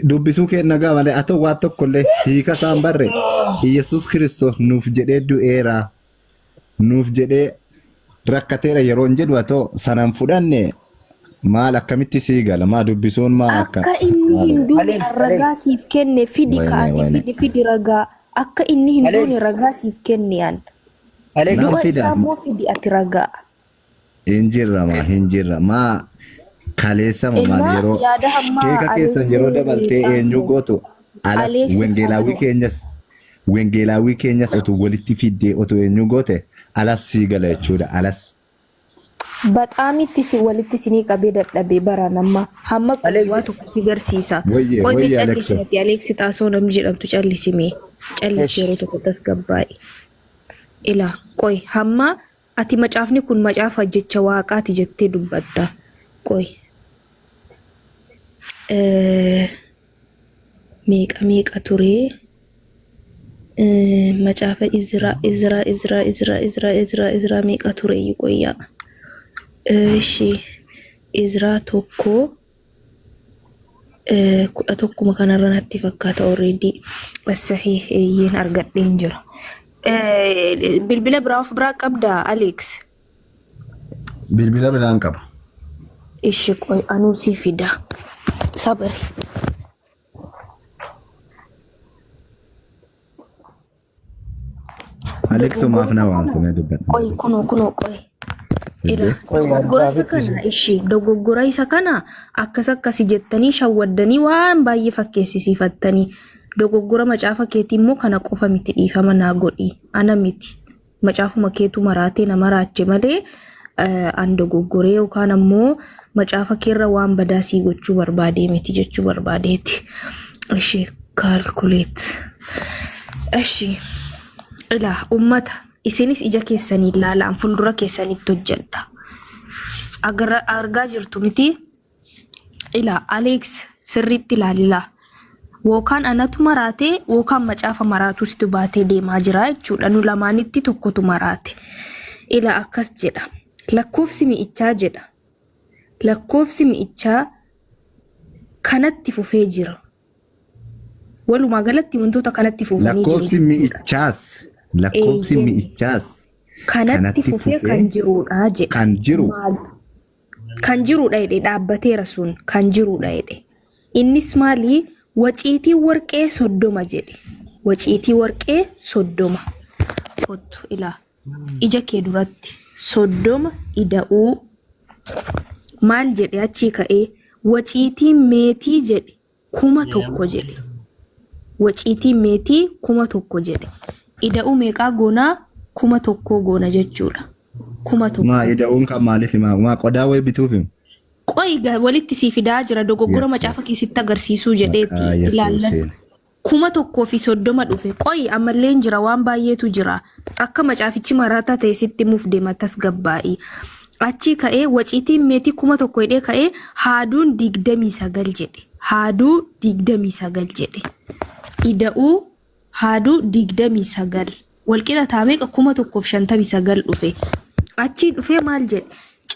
dubbisuu kee nagaa malee haa ta'u waan tokkollee hiika isaan barre Yesuus Kiristoos nuuf jedhee du'eera nuuf jedhee rakkateera yeroo jedhu haa ta'u sanaan fudhanne. Maal akkamitti sii gala maa dubbisuun maa akka inni hin duune ragaa siif kenne fidi kaati fidi ragaa akka inni hin duune ragaa siif kenne yaan du'a isaa moo fidi ati ragaa hin jirra maa kaleessa maal yeroo keeka keessan yeroo dabaltee eenyu gootu alas wengeelaawii keenyas otuu walitti fiddee otuu eenyu goote alas sii gala jechuudha alas. Baxaamitti si walitti sinii qabee dadhabee baraan amma hamma waa tokko si garsiisa. Qoyme callisati Aleeksi Xaasoo namni jedhamtu callisimee callis yeroo tokko tasgabbaa'e. Ilaa qoy hamma ati macaafni kun macaafa jecha waaqaati jettee dubbatta. Qoy meeqa turee macaafa Izraa meeqa turee qoyyaa. Izraa tokko 11 kanarra natti fakkaata already sahih yeen argadheen jira. Bilbila biraa of biraa qabda Alex? Bilbila biraan qaba. Ishi qoy anuu si fida. Sabari. Alex maaf na waamte mee dubbadhu. Qoy kunoo qoy. Ila Qoy dogoggora isa gaaffitti kana ishi dogoggora isa kana akkasi jettanii shawwaddanii waan baay'ee fakkeessisiifattanii dogoggora macaafa keetii immoo kana qofa miti dhiifama naa godhi ana miti macaafuma keetu maraatee nama raache malee an dogoggoree yookaan ammoo macaafa keerra waan badaasii gochuu barbaadee miti jechuu barbaadeeti. Ishi calculate. Ishi ila ummata isinis ija keessanii ilaalaan fuuldura keessanitti hojjedha. Argaa jirtu miti ila Alex sirriitti ilaalila. Wokaan anatu maraate wokaan macaafa maraatus baatee deemaa jira jechuudha. Nu lamaanitti tokkotu maraate. Ila akkas jedha. Lakkoofsi mi'ichaa jedha. Lakkoofsi mi'ichaa kanatti fufee jira. Walumaa galatti wantoota kanatti fufanii jiru. Lakkoofsi mi'ichaas kanatti fufee kan jirudha jedha. Kan jiru. Kan jirudha jedhe dhaabbateera sun kan jirudha jedhe. Innis maali? Waciitii warqee 30 jedhe. Waciitii warqee 30. Kottu ila ija kee duratti 30 ida'uu maal jedhe achi ka'ee waciitii meetii jedhe 1,000 jedhe. Waciitii meetii 1,000 jedhe. Ida'uu meeqaa goonaa 1,000 goona jechuudha. 1,000. Maa ida'uun kan maaliif maa qodaa wayii bituuf? Qoy walitti si fidaa jira dogoggora macaafa keessatti agarsiisuu jedheeti ilaallan. 1,030 dhufe. Qoy ammallee jira waan baay'eetu jira. Akka macaafichi maraataa ta'e sitti muuf deematas gabbaa'ii. Achi ka'ee waciitiin meetii 1,000 jedhee ka'ee haaduun 29 jedhe. Haaduu 29 jedhe. Ida'uu haaduu 29 walqixa taamee 1,059 dhufe. Achi dhufe maal jedhe?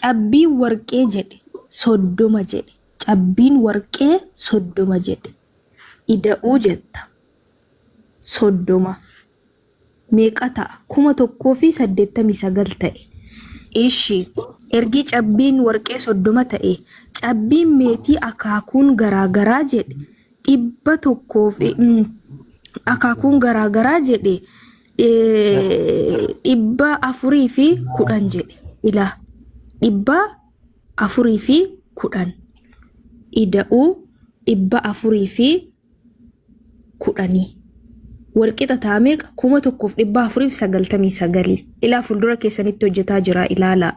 Cabbiin warqee jedhe 30 jedhe. Cabbiin warqee 30 jedhe. Ida'uu jetta 30 meeqa ta'a? 1,089 ta'e. Ishi ergi cabbiin warqee 30 ta'e cabbiin meetii akaakuun garaagaraa jedhe 100 akaakuun garaagaraa jedhe 410 jedhe. Ila 410 ida'uu 410 walqixa taamee 1,499 ilaa fuuldura keessanitti hojjetaa jira ilaalaa.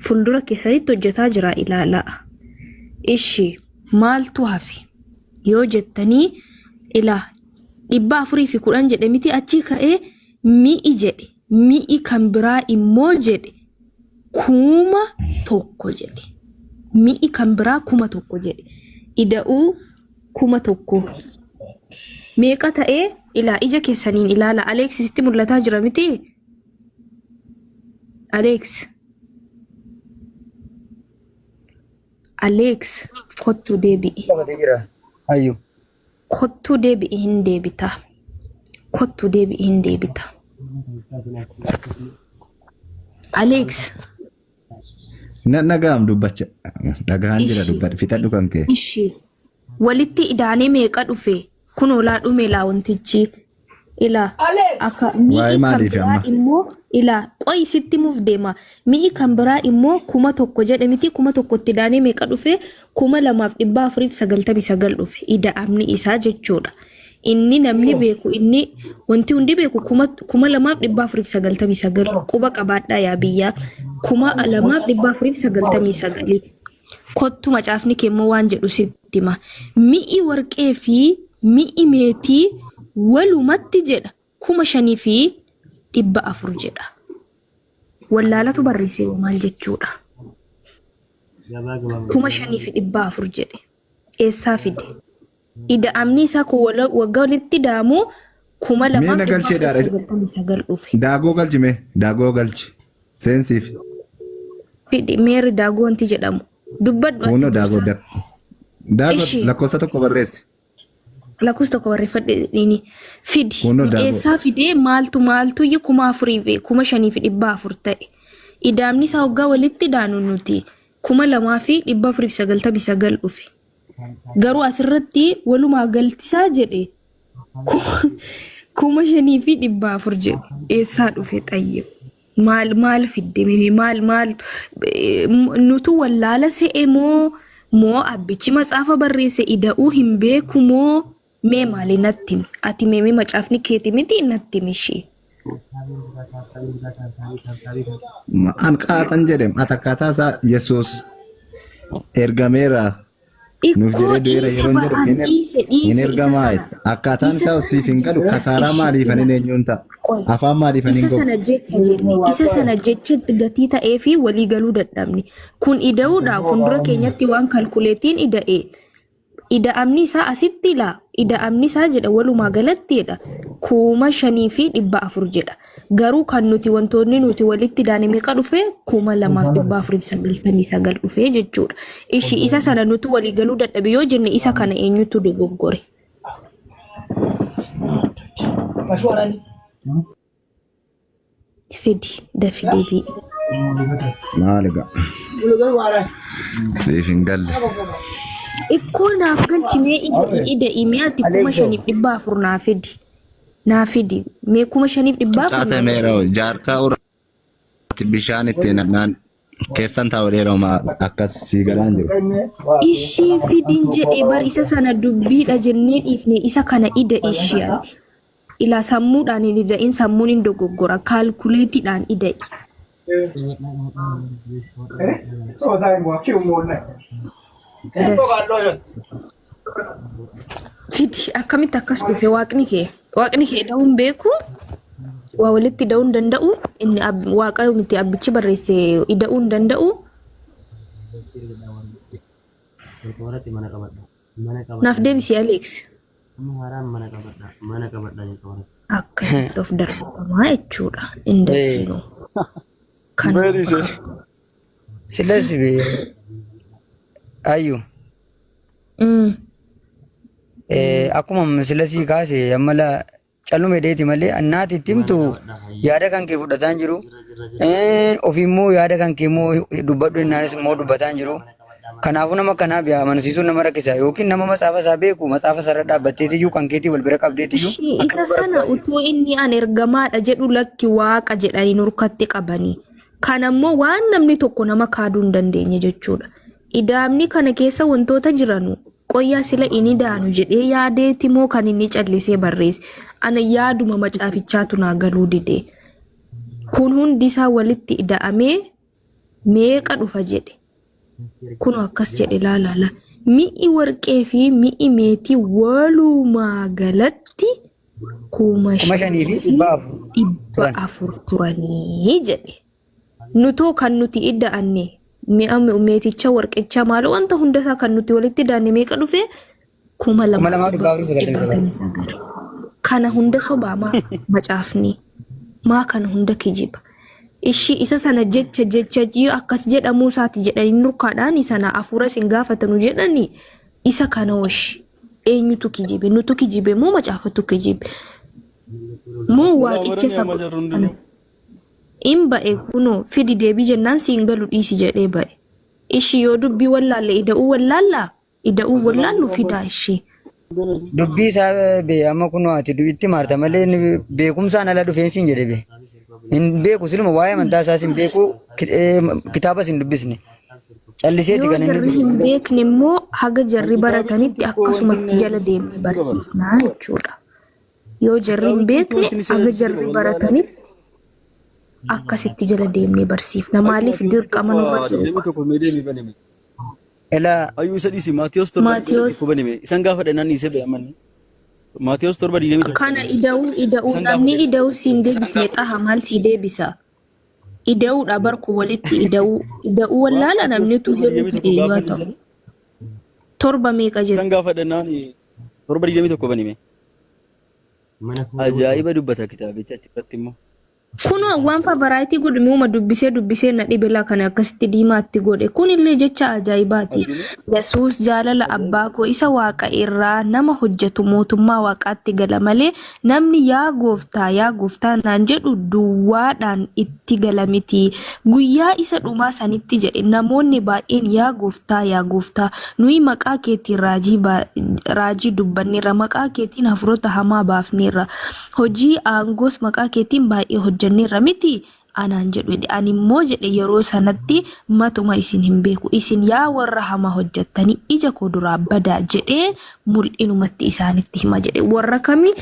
Fuuldura keessanitti hojjetaa jira ilaalaa. Ishi maaltu hafe yoo jettanii ilaa 410 jedhe miti achi ka'ee mi'i jedhe. Mi'i kan biraa immoo jedhe 1,000 jedhe. Mi'i kan biraa 1,000 jedhe. Ida'uu 1,000 meeqa ta'ee ilaa ija keessaniin ilaala. Alex sitti mul'ataa jira miti? Alex kottu deebi'i. Ayyo. Kottu deebi'i hin deebita. Kottu deebi'i hin deebita. Alex. Nagaham dubbacha. Dhagahaan jira dubbadha. Fixadhu kan kee. Ishi walitti idaanee meeqa dhufe? Kun olaa dhume laa wantichi. Ila akka mi'i kan biraa immoo ila qoy sitti muuf deema. Mi'i kan biraa immoo 1,000 jedhe miti 1,000 itti idaanee meeqa dhufe? 2,499 dhufe. Ida'amni isaa jechuudha. Inni namni beeku inni wanti hundi beeku 2,499 quba qabaadhaa yaa biyyaa 2,499. Kottu macaafni keemmoo waan jedhu sitti hima. Mi'i warqee fi mi'i meetii walumatti jedha 5,400 jedha. Wallaalatu barreessee maal jechuudha? 5,400 jedhe. Eessaa fide? Ida'amni isaa kun waggaa walitti daamu 2,499 dhufe. Daagoo galchi mee? Daagoo galchi. Seensiif. Fide meerri daagoo wanti jedhamu. Dubbadhu. Kuno daagoo lakkoofsa tokko barreesse. Lakkoofsa tokko barreeffadhe fidi. Eessaa fide maaltu 4,400 ta'e. Ida'amni isaa waggaa walitti daanu nuti 2,499 dhufe. Garuu asirratti walumaa galtisaa jedhe 5,400 jedhe. Eessaa dhufe xayyib? Maal fidde maal nutu wallaala se'e moo abbichi matsaafa barreesse ida'uu hin beeku moo mee maali natti ati mee macaafni keeti miti natti mishii. An qaatan jedhem atakkaataa isaa Yesuus ergameera. Nuuf jedhee du'eera yeroo jedhu hin ergamaa akkaataan isaa siif hin galu kasaaraa maaliifan hin eenyuun ta'a afaan maaliifan hin galu isa sana jecha gatii ta'ee fi walii galuu dadhabni kun ida'uudhaaf fuuldura keenyatti waan kalkuleetiin ida'ee ida'amni isaa asitti laa ida'amni isaa jedha walumaa galattiidha 5,400 jedha garuu kan nuti wantoonni nuti walitti daane meeqa dhufe 2,499 dhufe jechuudha. Ishi isa sana nuti walii galuu dadhabe yoo jenne isa kana eenyutu dogoggore? Fidi dafidee maal egaa siif hin galle. Ikkoo naaf galchimee ida'imee ati 5,400 naaf fidi mee 5,400 Xaasameera jaarkaa urratti bishaan itti naqnaan keessan taa'uudheera akkas sii galaan jiru. Ishii fidiin jedhee bar isa sana dubbiidha jennee dhiifne isa kana ida ishiyaati. Ilaa sammuudhaan hin ida'in sammuun hin dogoggora kaalkuleetiidhaan ida'i. Fidi akkamitti akkas dhufe waaqni kee da'uun beeku waa walitti da'uun danda'u inni waaqa miti abbichi barreesse ida'uun danda'u. Naaf deebisi Alex. Akkasitti of darbamaa jechuudha indasiinuu. Silasi ayu. Akkuma silasi kaase ammala callume deeti malee annaati timtu yaada kan kee fudhataan jiru. Ofimmoo yaada kan kee immoo dubbadhu innaanis immoo dubbataan jiru. Kanaafuu nama kanaaf yaa amansiisuun nama rakkisa yookiin nama matsaafa isaa beeku matsaafa sarara dhaabbatteetiyyuu kan keetii wal bira qabdeetiyyuu. Isa sana utuu inni an ergamaadha jedhu lakki waaqa jedhanii nurkatti qabanii. Kanammoo waan namni tokko nama kaaduu hin dandeenye jechuudha. Idaamni kana keessa wantoota jiranu qoyyaa sila inni daanu jedhee yaadeeti moo kan inni callisee barreesse. Ana yaaduma macaafichaatu naa galuu dide. Kun hundi isaa walitti ida'amee meeqa dhufa jedhe. Kun akkas jedhe laalaala. Mi'i warqee fi mi'i meetii walumaa galatti 5,400 turanii jedhe. Nutoo kan nuti ida'anne mi'a meeticha warqicha maal wanta hundasaa kan nuti walitti daanne meeqa dhufe 2,499. Kana hunda sobaa macaafni maa kana hunda kijiba. Ishii isa sana jecha akkas jedhamuu isaati jedhanii nurkaadhaan sana afuura isin gaafatanu jedhanii isa kana washi eenyutu kijibe nutu kijibe moo macaafatu kijibe moo waaqicha saba in ba'e kunoo fidi deebii jennaan siin galu dhiisi jedhee ba'e ishii yoo dubbii wallaalle ida'uu wallaallu fidaa ishii. Dubbii isaa bee amma kunoo ati itti maarta malee beekumsaan ala dhufeensiin jedhe bee. Hin beeku silma waa'ee amantaa isaas hin beeku kitaabas hin dubbisne. Calliseeti kan inni hin beekne immoo haga jarri baratanitti akkasumatti jala deemnee barsiifnaa jechuudha. Yoo jarri hin beekne haga jarri baratanitti akkasitti jala deemnee barsiifna. Maaliif dirqama nurra jiru? Ayyuu isa dhiisi Maatiyos torba banime isan gaafa dhannaan dhiisee be'amanni. Maatiyos torba diidamii tokko. Kana ida'uu namni ida'uu siin deebisne xaha maal sii deebisa? Ida'uudha barku walitti ida'uu wallaala namni tu hiruu ta'e yoo ta'u. Torba meeqa jira? Isan gaafa dhannaan torba diidamii tokko banime. Ajaa'iba dubbata kitaabicha achirratti immoo. Kuno waan favaraayitii godhame uuma dubbisee na dhibela kana akkasitti diimaatti godhe kunillee jecha ajaa'ibaati. Yesuus jaalala abbaa koo isa waaqa irraa nama hojjetu mootummaa waaqaatti gala malee namni yaa gooftaa naan jedhu duwwaadhaan itti gala miti. Guyyaa isa dhumaa sanitti jedhe namoonni baay'een yaa gooftaa nuyi maqaa keetiin raajii dubbanneerra maqaa keetiin hafuurota hamaa baafneerra hojii aangoos maqaa keetiin baay'ee hojjanneerra miti anaan jedhu ani immoo jedhe yeroo sanatti matuma isin hin beeku isin yaa warra hamaa hojjattanii ija koo duraa badaa jedhee mul'inumatti isaanitti hima jedhe warra kami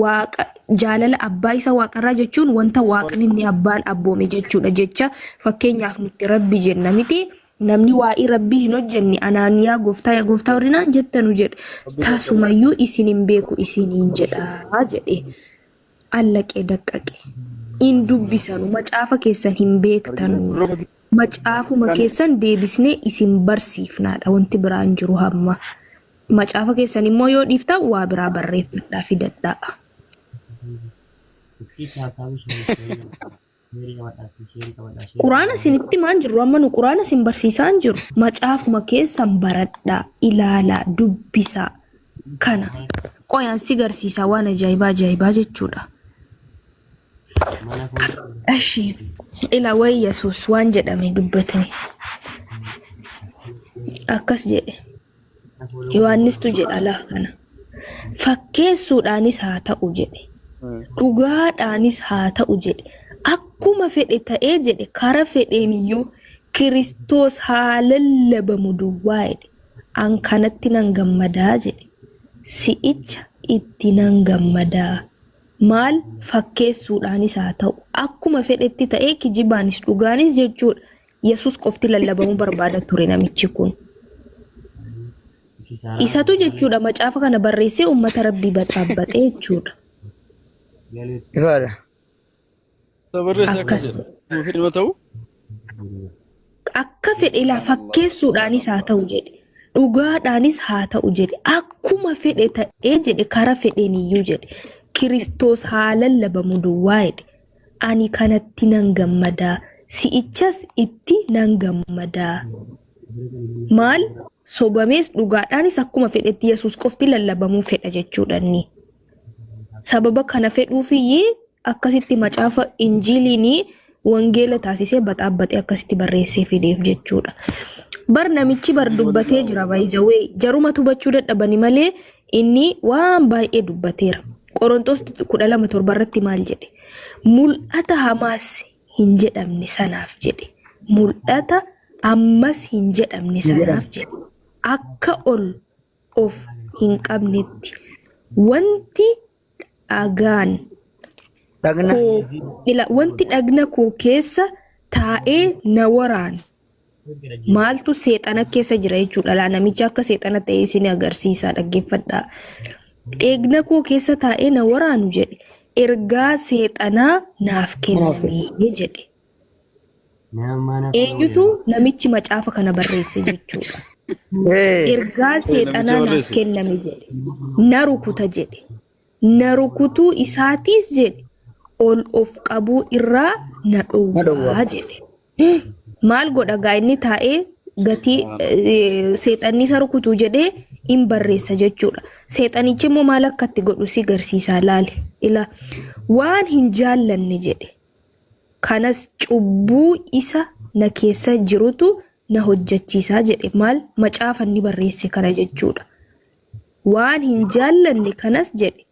waaqa jaalala abbaa isa waaqarraa jechuun wanta waaqni inni abbaan abboome jechuudha jecha fakkeenyaaf nutti rabbi jenna miti. Namni waa'ee rabbii hin hojjenne anaan yaa gooftaa warrinaan jettanu jedhe taasumayyuu isin hin beeku isiniin jedhaa jedhe allaqee daqqaqe in dubbisanu macaafa keessan hin beektanu macaafuma keessan deebisnee isin barsiifnaadha wanti biraan jiru hamma macaafa keessan immoo yoo dhiifta waa biraa barreeffadhaa fidadhaa. Quraana sinitti maan jiru amma nu quraana sin barsiisaan jiru macaafuma keessan baradhaa ilaalaa dubbisaa kana qoyaan si garsiisaa waan ajaa'ibaa jechuudha. Ashi ila way Yesuus waan jedhame dubbatani akkas jedhe Yohaannistu jedha laa kana fakkeessuudhaanis haa ta'u jedhe dhugaadhaanis haa ta'u jedhe akkuma fedhe ta'ee jedhe kara fedheeniyyuu Kiristoos haa lallabamu duwwaa jedhe an kanatti nan gammadaa jedhe si'icha itti nan gammadaa maal fakkeessuudhaanis haa ta'u akkuma fedhetti ta'ee kijibaanis dhugaanis jechuudha Yesuus qofti lallabamu barbaada ture namichi kun isatu jechuudha macaafa kana barreessee ummata rabbii baxaabbatee jechuudha. Ifaadha. Akka fedhe laa fakkeessuudhaanis haa ta'u jedhe dhugaadhaanis haa ta'u jedhe akkuma fedhe ta'ee jedhe kara fedheeniyyuu jedhe Kiristoos haa lallabamu duwwaa jedhe ani kanatti nan gammadaa si'ichas itti nan gammadaa maal sobamees dhugaadhaanis akkuma fedhetti Yesuus qofti lallabamuu fedha jechuudha inni sababa kana fedhuufiyyee akkasitti macaafa injiiliin wangeela taasisee baxaabbatee akkasitti barreessee fideef jechuudha. Bar namichi bar dubbatee jira baay'izawee jaruma tubachuu dadhabani malee inni waan baay'ee dubbateera. Qorontos 12:7 irratti maal jedhe mul'ata hamaas hin jedhamne sanaaf jedhe mul'ata ammas hin jedhamne sanaaf jedhe akka ol of hin qabnetti wanti agaan wanti dhagna koo keessa taa'ee na waraan maaltu seexana keessa jira jechuudha laa namicha akka seexana ta'ee isin agarsiisaa dhaggeeffadhaa dhagna koo keessa taa'ee na waraanu jedhe ergaa seexanaa naaf kenname jedhe eenyutu namichi macaafa kana barreesse jechuudha ergaa seexanaa naaf kenname jedhe na rukuta jedhe na rukutuu isaatiis jedhe ol of qabuu irraa na dhowwaa jedhe maal godha gaa inni taa'ee gatii seexanni isa rukutuu jedhee in barreessa jechuudha seexanichi immoo maal akkatti godhu si garsiisaa laale ila waan hin jaallanne jedhe kanas cubbuu isa na keessa jirutu na hojjechiisaa jedhe maal macaafanni barreesse kana jechuudha waan hin jaallanne kanas jedhe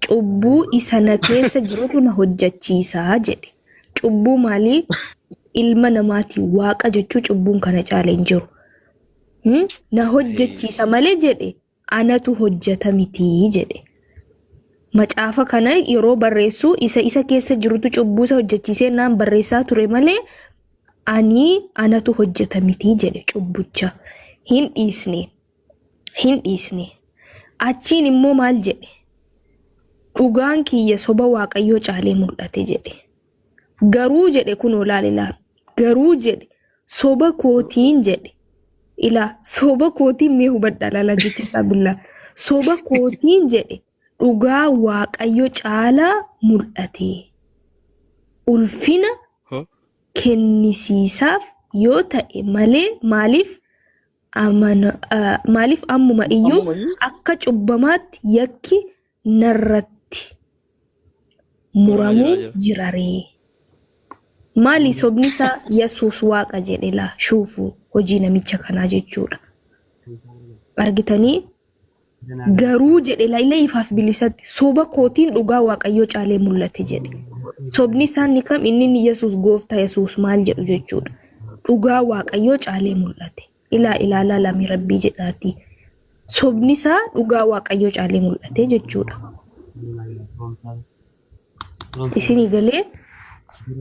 cubbuu isa na keessa jirutu na hojjechiisaa jedhe cubbuu maalii ilma namaati waaqa jechuu cubbuun kana caale hin jiru na hojjechiisa malee jedhe anatu hojjeta miti jedhe macaafa kana yeroo barreessu isa keessa jirutu cubbuu isa hojjechiisee naan barreessaa ture malee anatu hojjeta miti jedhe cubbucha hin dhiisne achiin immoo maal jedhe dhugaan kiyya soba waaqayyoo caalee mul'ate jedhe garuu jedhe kun olaalilaa garuu jedhe soba kootiin jedhe ilaa soba kootiin mee hubadha lala jecha billa soba kootiin jedhe dhugaa waaqayyoo caalaa mul'ate ulfina kennisiisaaf yoo ta'e malee maaliif ammuma iyyuu akka cubbamaatti yakki narratti muramuu jiraree. Maali sobni isaa Yesuus waaqa jedhe laa shuufu hojii namicha kanaa jechuudha. Argitanii garuu jedhe illee ifaaf bilisatti soba kootiin dhugaa waaqayyoo caalee mul'ate jedhe. Sobni isaa ni kam inni Yesuus gooftaa Yesuus maal jedhu jechuudha. Dhugaa waaqayyoo caalee mul'ate. Ilaalaa lamii rabbii jedhaati. Sobni isaa dhugaa waaqayyoo caalee mul'ate jechuudha. Isinii galee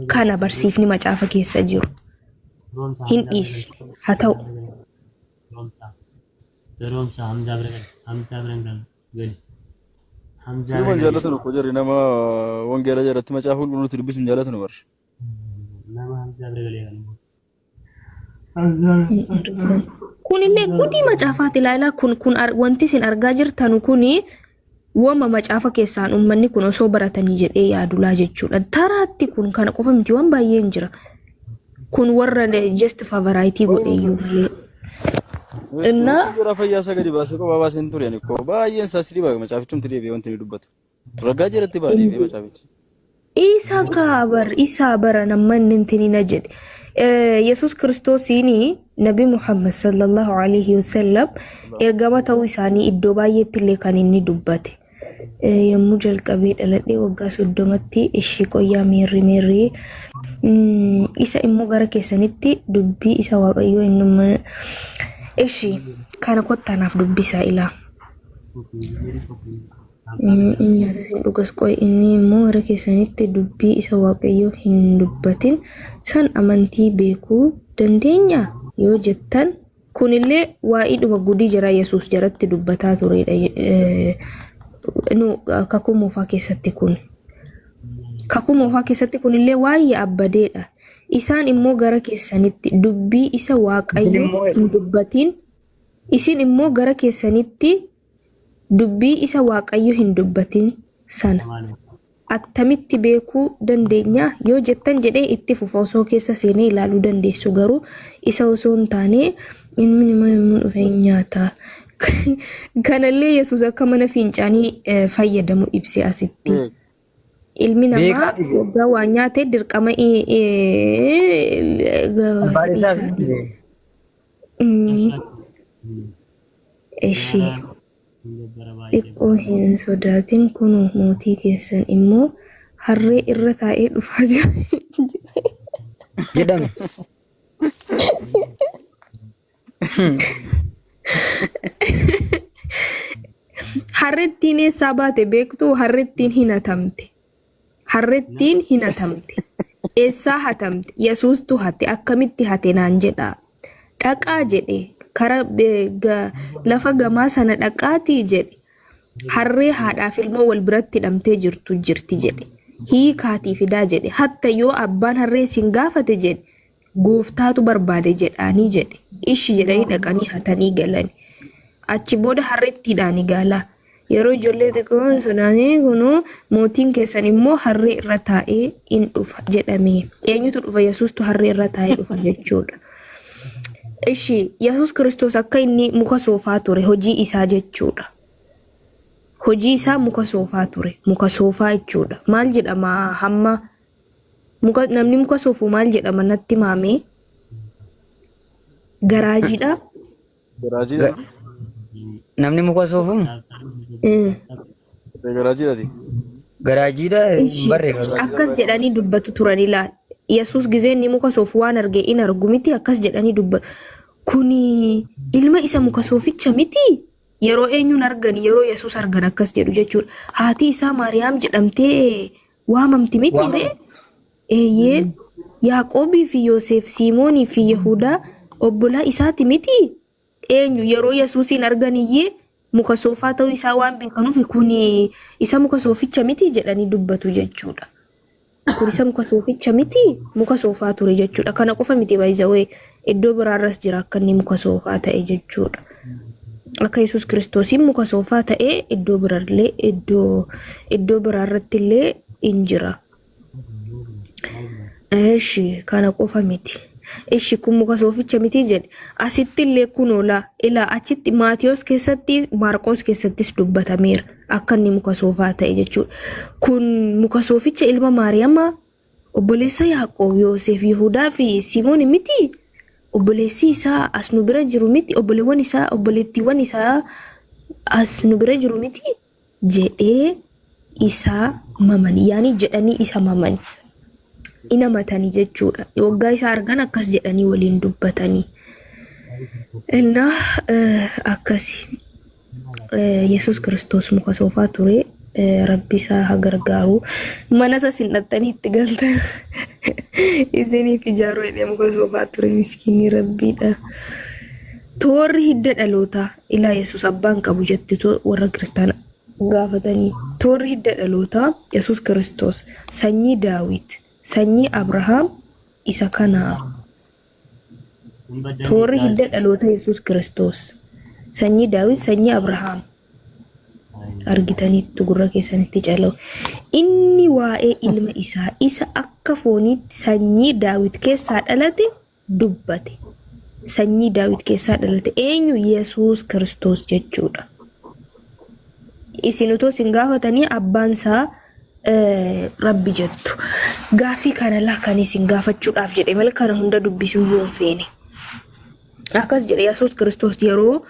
kana barsiifni macaafa keessa jiru. Hin dhiisi haa ta'u. Siluman jaallatanu ko jarri nama wangeela jalatti macaafa qulqulluutti dubbisuun jaallatanu barre. Kunillee gudii macaafaati ilaalaa kun wanti isin argaa jirtan kuni wama macaafa keessaan uummanni kun osoo baratanii jedhee yaadulaa jechuudha. Taraatti kun kana qofa miti waan baay'een jira. Kun warra just favorite godheeyyuu malee. Innaa Jara fayyaa sagadi baasee kophaa baasee hin tureen ko baay'een isaas dhiba macaafichumti deebi'ee wanti ni dubbatu. Ragaa jalatti baadhee macaafichi. Isa bara namni intini na jedhe. Yesus Kiristoosiin Nabi Muhammad sallallahu alaihi wasallam ergama ta'uu isaanii iddoo baay'eetti illee kan inni dubbate. Yommuu jalqabee dhaladhee waggaa 30tti ishii qoyyaa meerri isa immoo gara keessanitti dubbii isa waaqayyoo innummaa ishii kana kottaanaaf dubbisaa ilaa. Nyaata isin dhugas qoy inni immoo gara keessanitti dubbii isa waaqayyoo hin dubbatin san amantii beekuu dandeenya yoo jettan kunillee waa'idhuma gudii jira Yesuus jaratti dubbataa turedha. Kakuu moofaa keessatti kun kakuu moofaa keessatti kunillee waa'ee abbadeedha. Isaan immoo gara keessanitti dubbii isa waaqayyoo hin dubbatin isin immoo gara keessanitti dubbii isa waaqayyoo hin dubbatin sana attamitti beekuu dandeenya yoo jettan jedhee itti fufa osoo keessa seenee ilaaluu dandeessu garuu isa osoo hin taane ilmi namaa yommuu dhufe nyaata. Kanallee Yesuus akka mana fincaanii fayyadamu ibse asitti. Ilmi namaa waggaa waa nyaate dirqama ishee xiqqoo hin sodaatin kun mootii keessan immoo harree irra taa'ee dhufaa jira jedhame. Harrettiin eessaa baate beektuu? Harrettiin hinatamte. Harrettiin hinatamte. Eessaa hatamte? Yesuustu hate. Akkamitti hate naan jedhaa. Dhaqaa jedhe. Kara lafa gamaa sana dhaqaatii jedhe. Harree haadhaaf ilmoo wal biratti hidhamtee jirti jedhe. Hiikaatii fidaa jedhe. Hatta yoo abbaan harree sin gaafate jedhe. Gooftaatu barbaade jedhaanii jedhe. Ishi jedhanii dhaqanii hatanii galani. Achi booda harreettiidhaan gaalaa. Yeroo ijoollee xiqqoon sodaanii kunuu mootiin keessan immoo harree irra taa'ee in dhufa jedhame. Eenyutu dhufa? Yesuustu harree irra taa'ee dhufa jechuudha. Ishi Yesuus Kiristoos akka inni muka soofaa ture hojii isaa jechuudha. Hojii isaa muka soofaa ture. Muka soofaa jechuudha. Maal jedhama hamma namni muka soofuu maal jedhama natti maamee? Garaajiidha. Garaajiidha. Namni muka soofumu garaajiidhaati. garaajiidha barre akkas jedhanii dubbatu turani la Yesuus gizeen ni muka soofu waan arge in argu miti akkas jedhanii dubbatu. Kuni ilma isa muka sooficha miti. Yeroo eenyuun argan yeroo Yesuus argan akkas jedhu jechuudha. Haati isaa Maariyaam jedhamtee waamamti miti ree? Eeyyee Yaaqoobii fi Yoosef Simoonii fi Yahudaa obbolaa isaati miti. Eenyu yeroo Yesuusin arganiyyee muka soofaa ta'uu isaa waan beekanuuf kuni isa muka sooficha miti jedhanii dubbatu jechuudha. Kun isa muka sooficha miti muka soofaa ture jechuudha. Kana qofa miti baay'ee iddoo biraarras jira akka inni muka soofaa ta'e jechuudha. Akka Yesuus Kiristoosiin muka soofaa ta'e iddoo biraallee iddoo biraarratti illee in jira. Eshi kana qofa miti. Eshi kun muka sooficha miti jedhe. Asitti illee kunoola ilaa achitti Maatiyos keessatti Maarqos keessattis dubbatameera. Akka inni muka soofaa ta'e jechuudha. Kun muka sooficha ilma Maariyamaa obboleessa Yaaqoob, Yoosef, Yihudaa fi Simoon miti. Obboleessi isaa as nu bira jiru miti. Obboleewwan isaa, obboleettiiwwan isaa as nu bira jiru miti jedhee isaa mamani. Yaani jedhanii isa mamani. Ina matanii jechuudha. Waggaa isaa argan akkas jedhanii waliin dubbatanii. Ilna akkasi. Yesus Kiristoos muka soofaa ture. Rabbi isaa haa gargaaru. Mana isaa sinadhanii itti galtan. Isiniif ijaaruu jedhee muka soofaa ture miskiinni Rabbiidha. Toorri hidda dhalootaa ilaa Yesus abbaan qabu jettitu warra kiristaana gaafatanii. Toorri hidda dhalootaa Yesus Kiristoos sanyii Daawit, sanyii Abrahaam isa kanaa. Toorri hidda dhaloota Yesus Kiristoos sanyii Daawit, sanyii Abrahaam. Argitanitti gurra keessanitti calaa'u. Inni waa'ee ilma isaa isa akka fooniitti sanyii Daawit keessaa dhalate dubbate. Sanyii Daawit keessaa dhalate eenyu? Yesus Kiristoos jechuudha. Isin utoo isin gaafatanii abbaan isaa Rabbi jettu. Gaafii kana kan isin gaafachuudhaaf jedhe malee kana hunda dubbisuu yoo hin feene. Akkas jedhe Yesus Kiristoos yeroo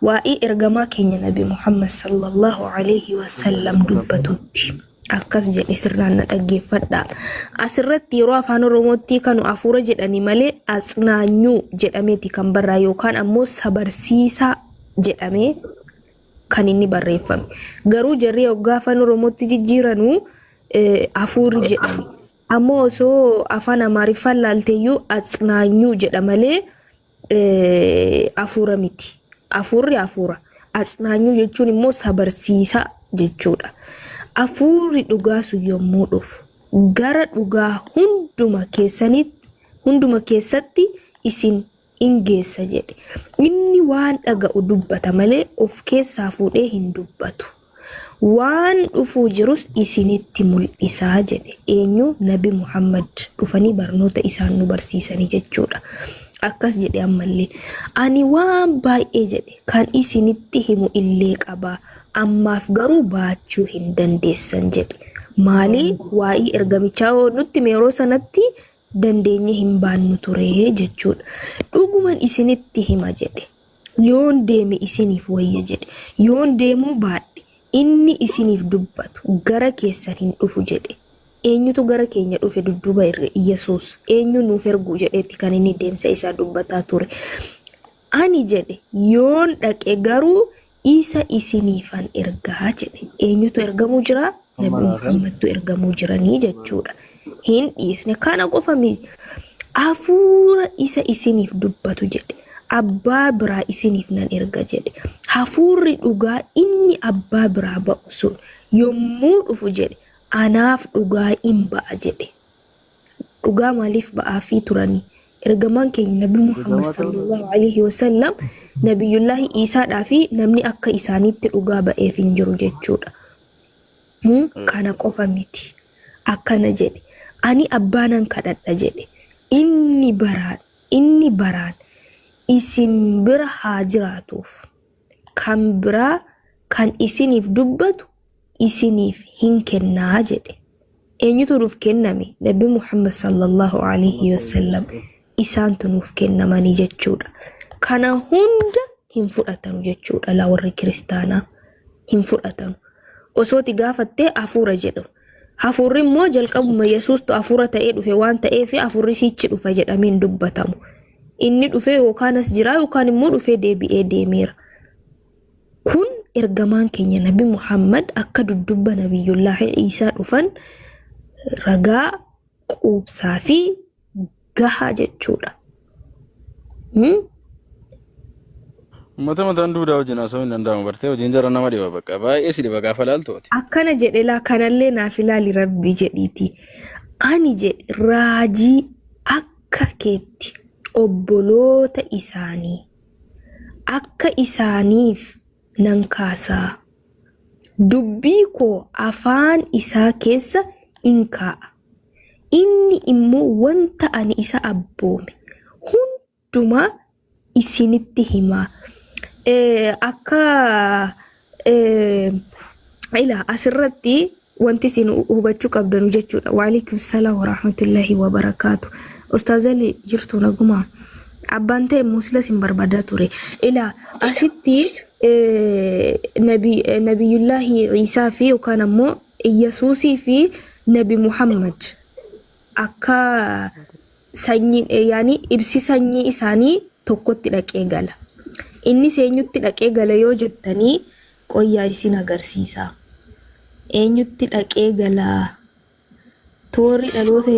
waa'ee ergamaa keenya Nabi Muhammad sallallahu alaihi wasallam dubbatutti. Akkas jedhe sirnaan na dhaggeeffadhaa. Asirratti yeroo afaan Oromootti kanu afuura jedhani malee asnaanyuu jedhameeti kan barraa yookaan ammoo sabarsiisaa jedhamee kan inni barreeffame. Garuu jarri waggaa afaan Oromootti jijjiiranu afuuri jedhani. Ammoo osoo afaan Amaariffaan laalteeyyuu asnaanyuu jedha malee afuura miti. Afuurri afuura. Asnaanyuu jechuun immoo sabarsiisaa jechuudha. Afuurri dhugaa sun yommuu dhufu gara dhugaa hunduma keessatti isin ingeessa jedhe. Inni waan dhaga'u dubbata malee of keessaa fuudhee hin dubbatu. Waan dhufuu jirus isinitti mul'isaa jedhe. Eenyu? Nabi Muhammad dhufanii barnoota isaan nu barsiisanii jechuudha. Akkas jedhe ammallee ani waan baay'ee jedhe kan isinitti himu illee qaba. Ammaaf garuu baachuu hin dandeessan jedhe. Maali? Waa'ee ergamichaa nutti yeroo sanatti dandeenye hin baannu ture jechuudha. Dhuguman isinitti hima jedhe. Yoon deeme isiniif wayya jedhe. Yoon deemuu baadhe inni isiniif dubbatu gara keessan hin dhufu jedhe. Eenyutu gara keenya dhufe dudduuba irra? Yesus. Eenyu nuuf ergu jedheetti kan inni deemsa isaa dubbataa ture. Ani jedhe yoon dhaqe garuu isa isiniifan ergaa jedhe. Eenyutu ergamuu jira? Nabi Muhammadtu ergamuu jiranii jechuudha. Hin dhiisne kana qofa miti. Hafuura isa isiniif dubbatu jedhe. Abbaa biraa isiniif nan erga jedhe. Hafuurri dhugaa inni abbaa biraa ba'u sun yommuu dhufu jedhe anaaf dhugaa hin ba'a jedhe. Dhugaa maaliif ba'aafii turanii? Ergamaan keenya Nabi Muhammad sallallahu alaihi wasallam Nabiyullahi Isaadhaa fi namni akka isaaniitti dhugaa ba'eef hin jiru jechuudha. Kana qofa miti. Akkana jedhe. Ani abbaanan kadhadha jedhe. Inni baraan isin bira haa jiraatuuf. Kan biraa kan isiniif dubbatu isiniif hin kennaa jedhe. Eenyutu nuuf kenname? Nabi Muhammad sallallahu alaihi wasallam. Isaantu nuuf kennamanii jechuudha. Kana hunda hin fudhatanu jechuudha. La warri kiristaanaa hin fudhatanu. Osooti gaafattee afuura jedhu. Hafuurri immoo jalqabuma Yesuustu afuura ta'ee dhufe waan ta'eef hafuurri siichi dhufa jedhameen dubbatamu. Inni dhufe yookaan as jira yookaan immoo dhufe deebi'ee deemeera. Kun ergamaan keenya Nabi Muhammad akka dudduba Nabiyullaahi Isaa dhufan ragaa quubsaa fi gahaa jechuudha. Mataan duudaa wajjin haasa'uu hin danda'amu bartee hojiin jara nama dhiba bakka baay'ee si dhiba gaafa laaltooti. Akkana jedhe laa kanallee naaf ilaali Rabbi jedhiiti. Ani jedhe raajii akka keetti obboloota isaanii akka isaaniif nan kaasaa. Dubbii koo afaan isaa keessa in kaa'a. inni immoo wanta ani isa abboome hundumaa isinitti himaa. Akka ila asirratti wanti isin hubachuu qabdanu jechuudha. Waalaikum salaam wa rahmatullahi wa barakaatu. Ustaazali jirtu naguma. Abbaan ta'e muslas hin barbaadaa ture. Ila asitti nabiyullahi Iisaa fi yookaan ammoo Yesuusii fi Nabi Muhammad akka sanyii yaani ibsi sanyii isaanii tokkotti dhaqee gala. Inni eenyutti dhaqee gala yoo jettanii qoyyaa isin agarsiisa. Eenyutti dhaqee gala toorri dhaloota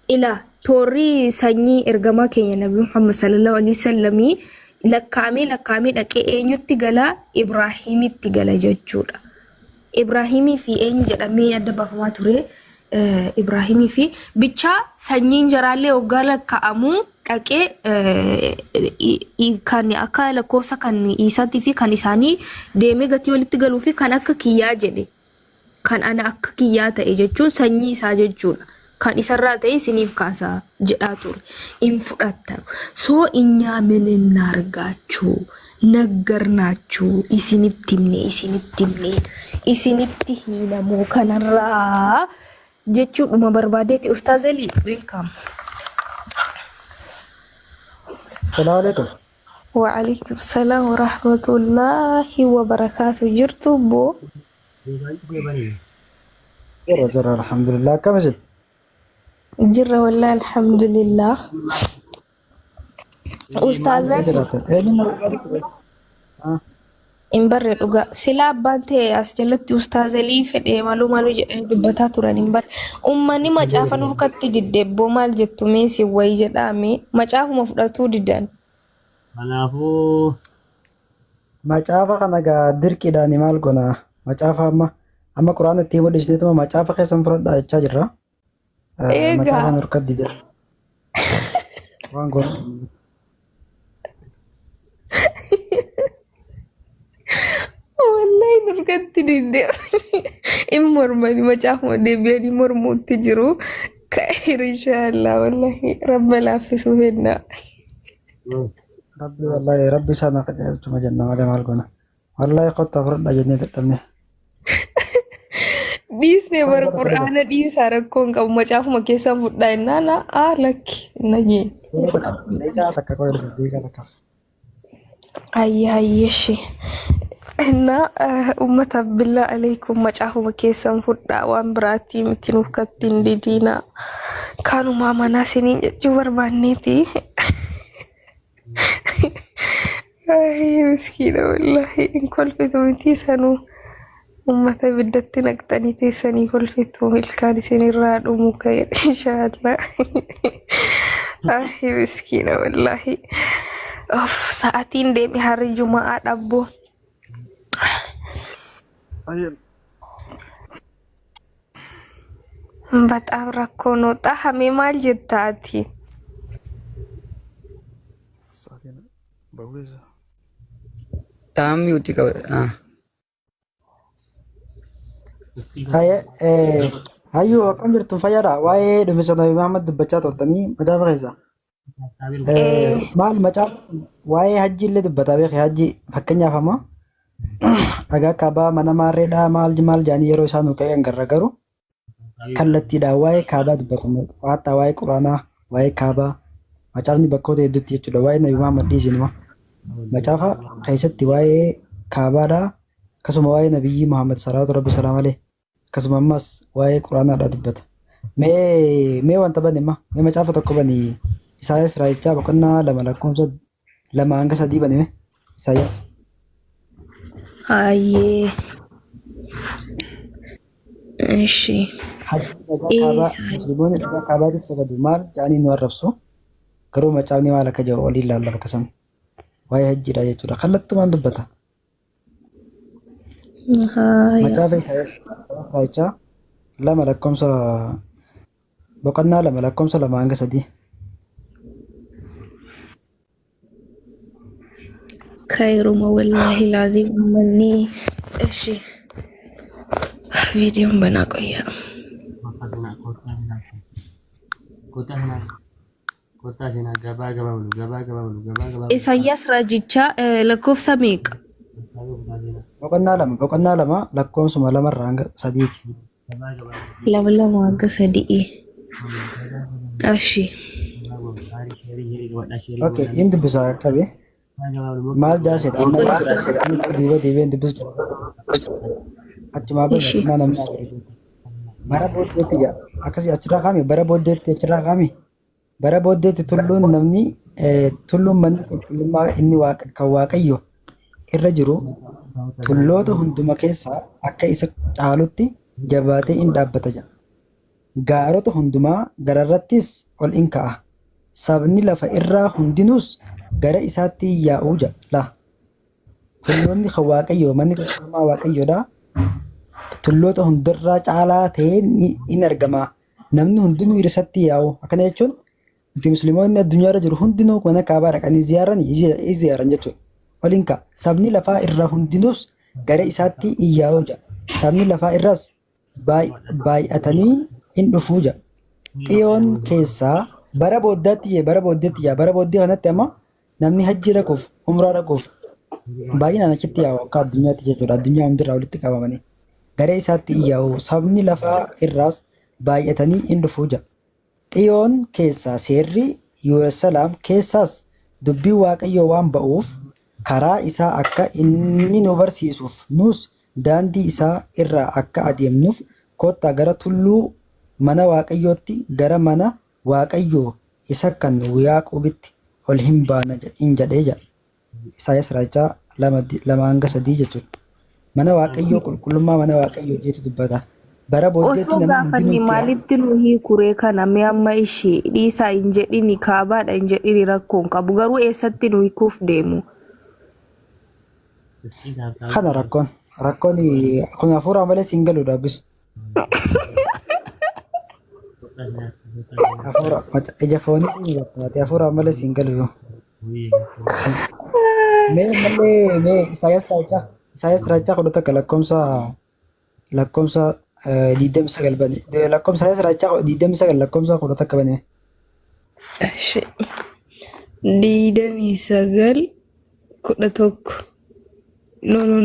ila toorri sanyii ergamaa keenya Nabi Muhammad sallallahu alaihi wasallam lakkaamee dhaqee eenyutti gala Ibraahimitti gala jechuudha. Ibraahimii fi eenyu jedhamee adda baafamaa ture. Ibraahimii fi bicha sanyiin jaraallee waggaa lakkaa'amu dhaqee kan akka lakkoofsa kan isaatii fi kan isaanii deemee gatii walitti galuu fi kan akka kiyyaa jedhe kan ana akka kiyyaa ta'e jechuun sanyii isaa jechuudha. Kan isarraa ta'e isiniif kaasaa jedhaa ture. In fudhatan. So inyaaminen argaachuu naggarnaachuu isinitti himne isinitti hiinamoo kanarraa jechuudha barbaadeeti. Ustaaz Ali welcome. السلام عليكم. وعليكم السلام ورحمة الله وبركاته. جرتوا بو جرى الحمد لله. كم جد؟ جرة والله الحمد لله. أستاذ إن برد وقا سلا بانتي أسجلت أستاذ لي في مالو دبتا تران إن بر أماني ما جافا نركت ددبو مال جتو ميسي ويجد آمي ما جافا مفرطو ددان Kanaafuu macaafa kana gaa dirqiidhaan maal goona macaafa amma quraana ittiin mul'isneetuma macaafa keessan fudhadhaa jechaa jirra. Macaafa nurka dide waan goona. wallahi nurkatti dide in mormani macaafa deebi'anii mormuutti jiru ka'eer inshallah wallahi rabba laaffisuu fedna. ربي والله ربي سانا قجلت مجنة ولا مالكونا والله قد تفرد أجنة تتمنى Disney berqur'aana dhiisaa rakkoon qabu macaafa makeessaan fudhaa innaana lakki nagee deegaa takka qoyilfa deegaa takka hayyeeshi inna ummata billah alaykum macaafa makeessaan fudhaa waan biraatti miti nuuf kattiin didiina kanumaa manaa siniin jechuu barbaanneeti. Ay miskiina wallahi in kolfitu miti sanuu ummata biddatti naqxanii teessanii kolfitu ilkaan isinirraa dhumu ka'e inshallah. Ay miskiina wallahi of sa'atiin deemi harri jumaa dhabbo በጣም ረኮ ነው ጣሐሜ ማል ጀታቲ Taam yuuti qaba. hayyuu akkam jirtu fayyaadha waa'ee dhumicha Nabi Muhammad dubbachaa turtanii macaafa keessa maal macaafa waa'ee hajji illee dubbataa beekee hajji fakkeenyaaf amma dhagaa kaabaa mana maarreedhaa maal jaanii yeroo isaan ka'an gargaaru kallattiidha waa'ee kaabaa dubbatamu waataa waa'ee quraanaa waa'ee kaabaa macaafni bakkoota hedduutti jechuudha waa'ee Nabi Muhammad dhiisinuma macaafa keessatti waa'ee kaabaadhaa akkasuma waa'ee Nabiyyi Muhammad salaatu rabbi salaam alayhi akkasuma ammas waa'ee quraanaadhaa dubbata mee wanta bane mee macaafa tokko bani Isaayyaas raajichaa boqonnaa 2 lakkoofsa 2 hanga 3 bane Isaayyaas hayyee እሺ musliimoonni dhagaa kaabaatiif sagadu maal jaanii nu arrabsu garuu macaafni maal akka jiru olii ilaalla bakka san waa'ee hajjiidha jechuudha kallattumaan dubbata macaafa Isaayyaas raajichaa 2 lakkoofsa boqonnaa 2 lakkoofsa 2 hanga 3 خيرما والله العظيم مني ايش فيديو بناقيا kota sana. Kota sana gabaa gabaa bulu gabaa gabaa bulu gabaa gabaa bulu. Isaayyaas raajichaa lakkoofsa meeqa? boqonnaa lama lakkoofsuma lamarraa hanga sadiiti. Gabaa gabaa bulu. Lama lama hanga sadii. Ashi. Okay, inni dubbisaa qabe maal jaasedha amma duuba deebiin dubbisu achumaa Ishi. bada namni agarsiisu. Bara booddeetti jira akkasii achirraa kaame bara booddeetti achirraa kaame bara booddeetti tulluun manni qulqullummaa inni kan waaqayyo irra jiru tulloota hunduma keessaa akka isa caalutti jabaatee in dhaabbata jira. Gaarota hundumaa gararrattis ol in ka'a. Sabni lafa irraa hundinuus gara isaatti yaa'uu jala. Tulloonni kan waaqayyoo manni qulqullummaa waaqayyoodha. Tulloota hundarraa caalaa ta'ee in argama. Namni hundinuu isatti yaa'u. Akkana jechuun nuti musliimoonni addunyaarra jiru hundinuu mana kaabaa dhaqanii ziyaaran jechuudha. Ol in ka'a. Sabni lafaa irraa hundinuus gara isaatti in yaa'uu jala. Sabni lafaa irraas baay'atanii in dhufuu jala. Xiyoon keessaa bara booddaatti bara booddee kanatti amma namni hajji dhaquuf umraa dhaquuf baay'inaan achitti yaa'u akka addunyaatti jechuudha. Addunyaa hundirraa walitti qabamanii gara isaatti yaa'u. Sabni lafaa irraas baay'atanii in dhufuu jala. Xiyoon keessaa seerri Yerusaalem keessaas dubbii waaqayyoo waan ba'uuf karaa isaa akka inni nu barsiisuuf nus daandii isaa irraa akka adeemnuuf kottaa gara tulluu mana waaqayyootti gara mana waaqayyoo isa kan Yaaquubitti ol hin baana in jedhee jira. Isaayyaas raajichaa lama hanga sadii jechuudha. Mana waaqayyoo qulqullummaa mana waaqayyoo jeetu dubbata. Bara booddeetti Osoo namni gaafanni hundinuu maalitti nu hiikuree kana mee amma ishee dhiisaa hin jedhini kaabaadha hin jedhini rakkoon qabu garuu eessatti nu hiikuuf deemu? kana rakkoon kun hafuuraa malee siin galuu dhaabbisu. Hafuura ija fooniitiin bakkaate hafuuraa malee siin galuu. Mee Isaayyaas raajichaa kudha takka lakkoomsa 29 bane. Lakkoomsa Isaayyaas raajichaa 29 lakkoomsa kudha takka bane. 29 11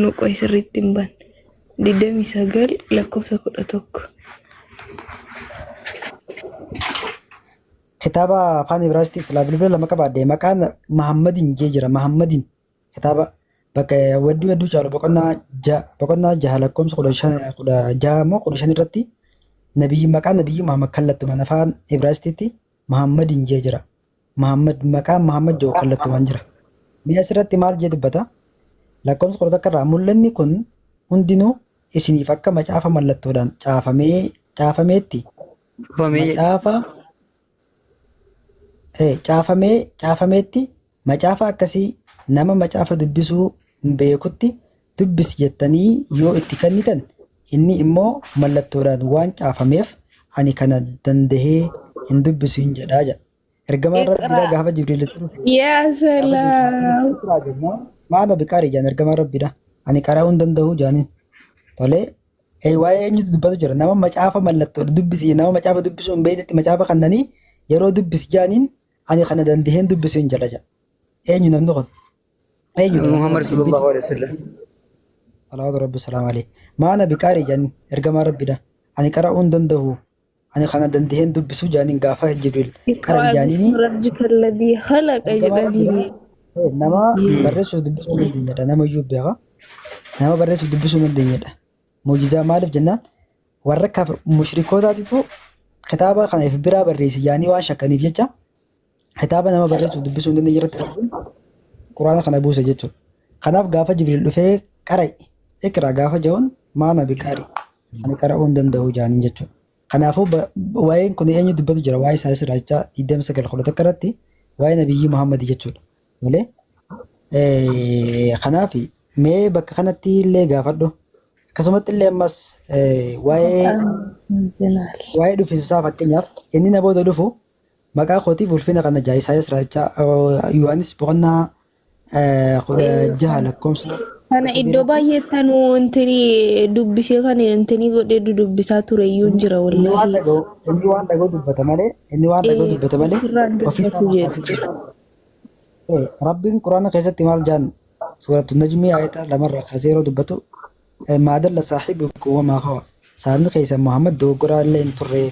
no qoy sirriitti hin ban 29 lakkoofsa 11 Kitaaba afaan Ibraayistii silaa bilbila lama qabaadde maqaan Mahammadin jee jira. Mahammadin kitaaba bakka wedduu caalu boqonnaa jaha lakkoomsa 16 moo 15 irratti maqaan nabiyyi Muhammad kallattuman afaan Ibraayistiitti Mahammadin jee jira. Maqaan Mahammad jedhu kallattuman jira. Mi'a asirratti maal jee dubbata? Lakkoomsa 11 irraa mul'anni kun hundinuu isiniif akka macaafa mallattoodhaan caafameetti caafameetti macaafa akkasii nama macaafa dubbisuu hin beekutti dubbisi jettanii yoo itti kennitan inni immoo mallattoodhaan waan caafameef ani kana dandahee hin dubbisu hin jedhaa jedha. Ergamaan rabbiidhaa gaafa Jibriilitti dhufe. yaa salaam Maana biqaarii jaan ergamaan rabbiidha. Ani karaa hin danda'u jaaniin. Tolee waa'ee eenyutu dubbatu jira. Nama macaafa mallattoo dubbisi nama macaafa dubbisuu hin beeknetti macaafa kannanii yeroo dubbisi jaaniin ani kana dandaheen dubbisuu hin jedha. Eenyu namni kun? Muhammad sallallahu alaihi wasallam. Salawaatu rabbi salaamu alayhi. Maana biqaarii jaan ergamaan rabbiidha. Ani karaa hin danda'u. Ani kana dandaheen dubbisuu jaaniin gaafa Jibriil. Karaa jaaniin rabbika alladhii khalaqa jedhanii nama barreessuuf dubbisuu dandeenyadha. Nama iyyuu beeka. Nama barreessuuf dubbisuu dandeenyadha. Muujizaa maaliif jennaan warra mushrikootaatitu kitaaba kana if biraa barreessi yaanii waan shakkaniif jecha kitaaba nama barreessuuf dubbisuu hin dandeenye irratti quraana kana buuse jechuudha. Kanaaf gaafa Jibriil dhufee qara'i ikra gaafa jedhuun maana biqaarii ani qara'uu hin danda'u jaaniin jechuudha. Kanaafuu waa'een kun eenyu dubbatu jira waa'ee Isaayyaas raajichaa 29 irratti waa'ee nabiyyi Muhammad jechuudha. Kanaaf mee bakka kanatti illee gaafadhu. Akkasumatti illee ammas waa'ee dhufiinsaa fakkeenyaaf inni na booda dhufu maqaa kootiif ulfina kana Isaayyaas raajichaa Yohaanis boqonnaa 16 lakkoomsa Kana iddoo baay'eettanu intini dubbisee kan intini godhee dubbisaa ture iyyuu hin jira Inni waan wallahi. dhaga'u inni waan dhaga'u dubbata malee inni waan dhaga'u dubbata malee Ofirraan ofiisaa dubbatu jedhu. baasitee Rabbiin Quraana keessatti maal jaan suuratu Najmii ayata lamarraa kaasee yeroo dubbatu maa dalla saaxibukum wamaa hawa saabni keessan Muhammad dogoggoraa illee hin turre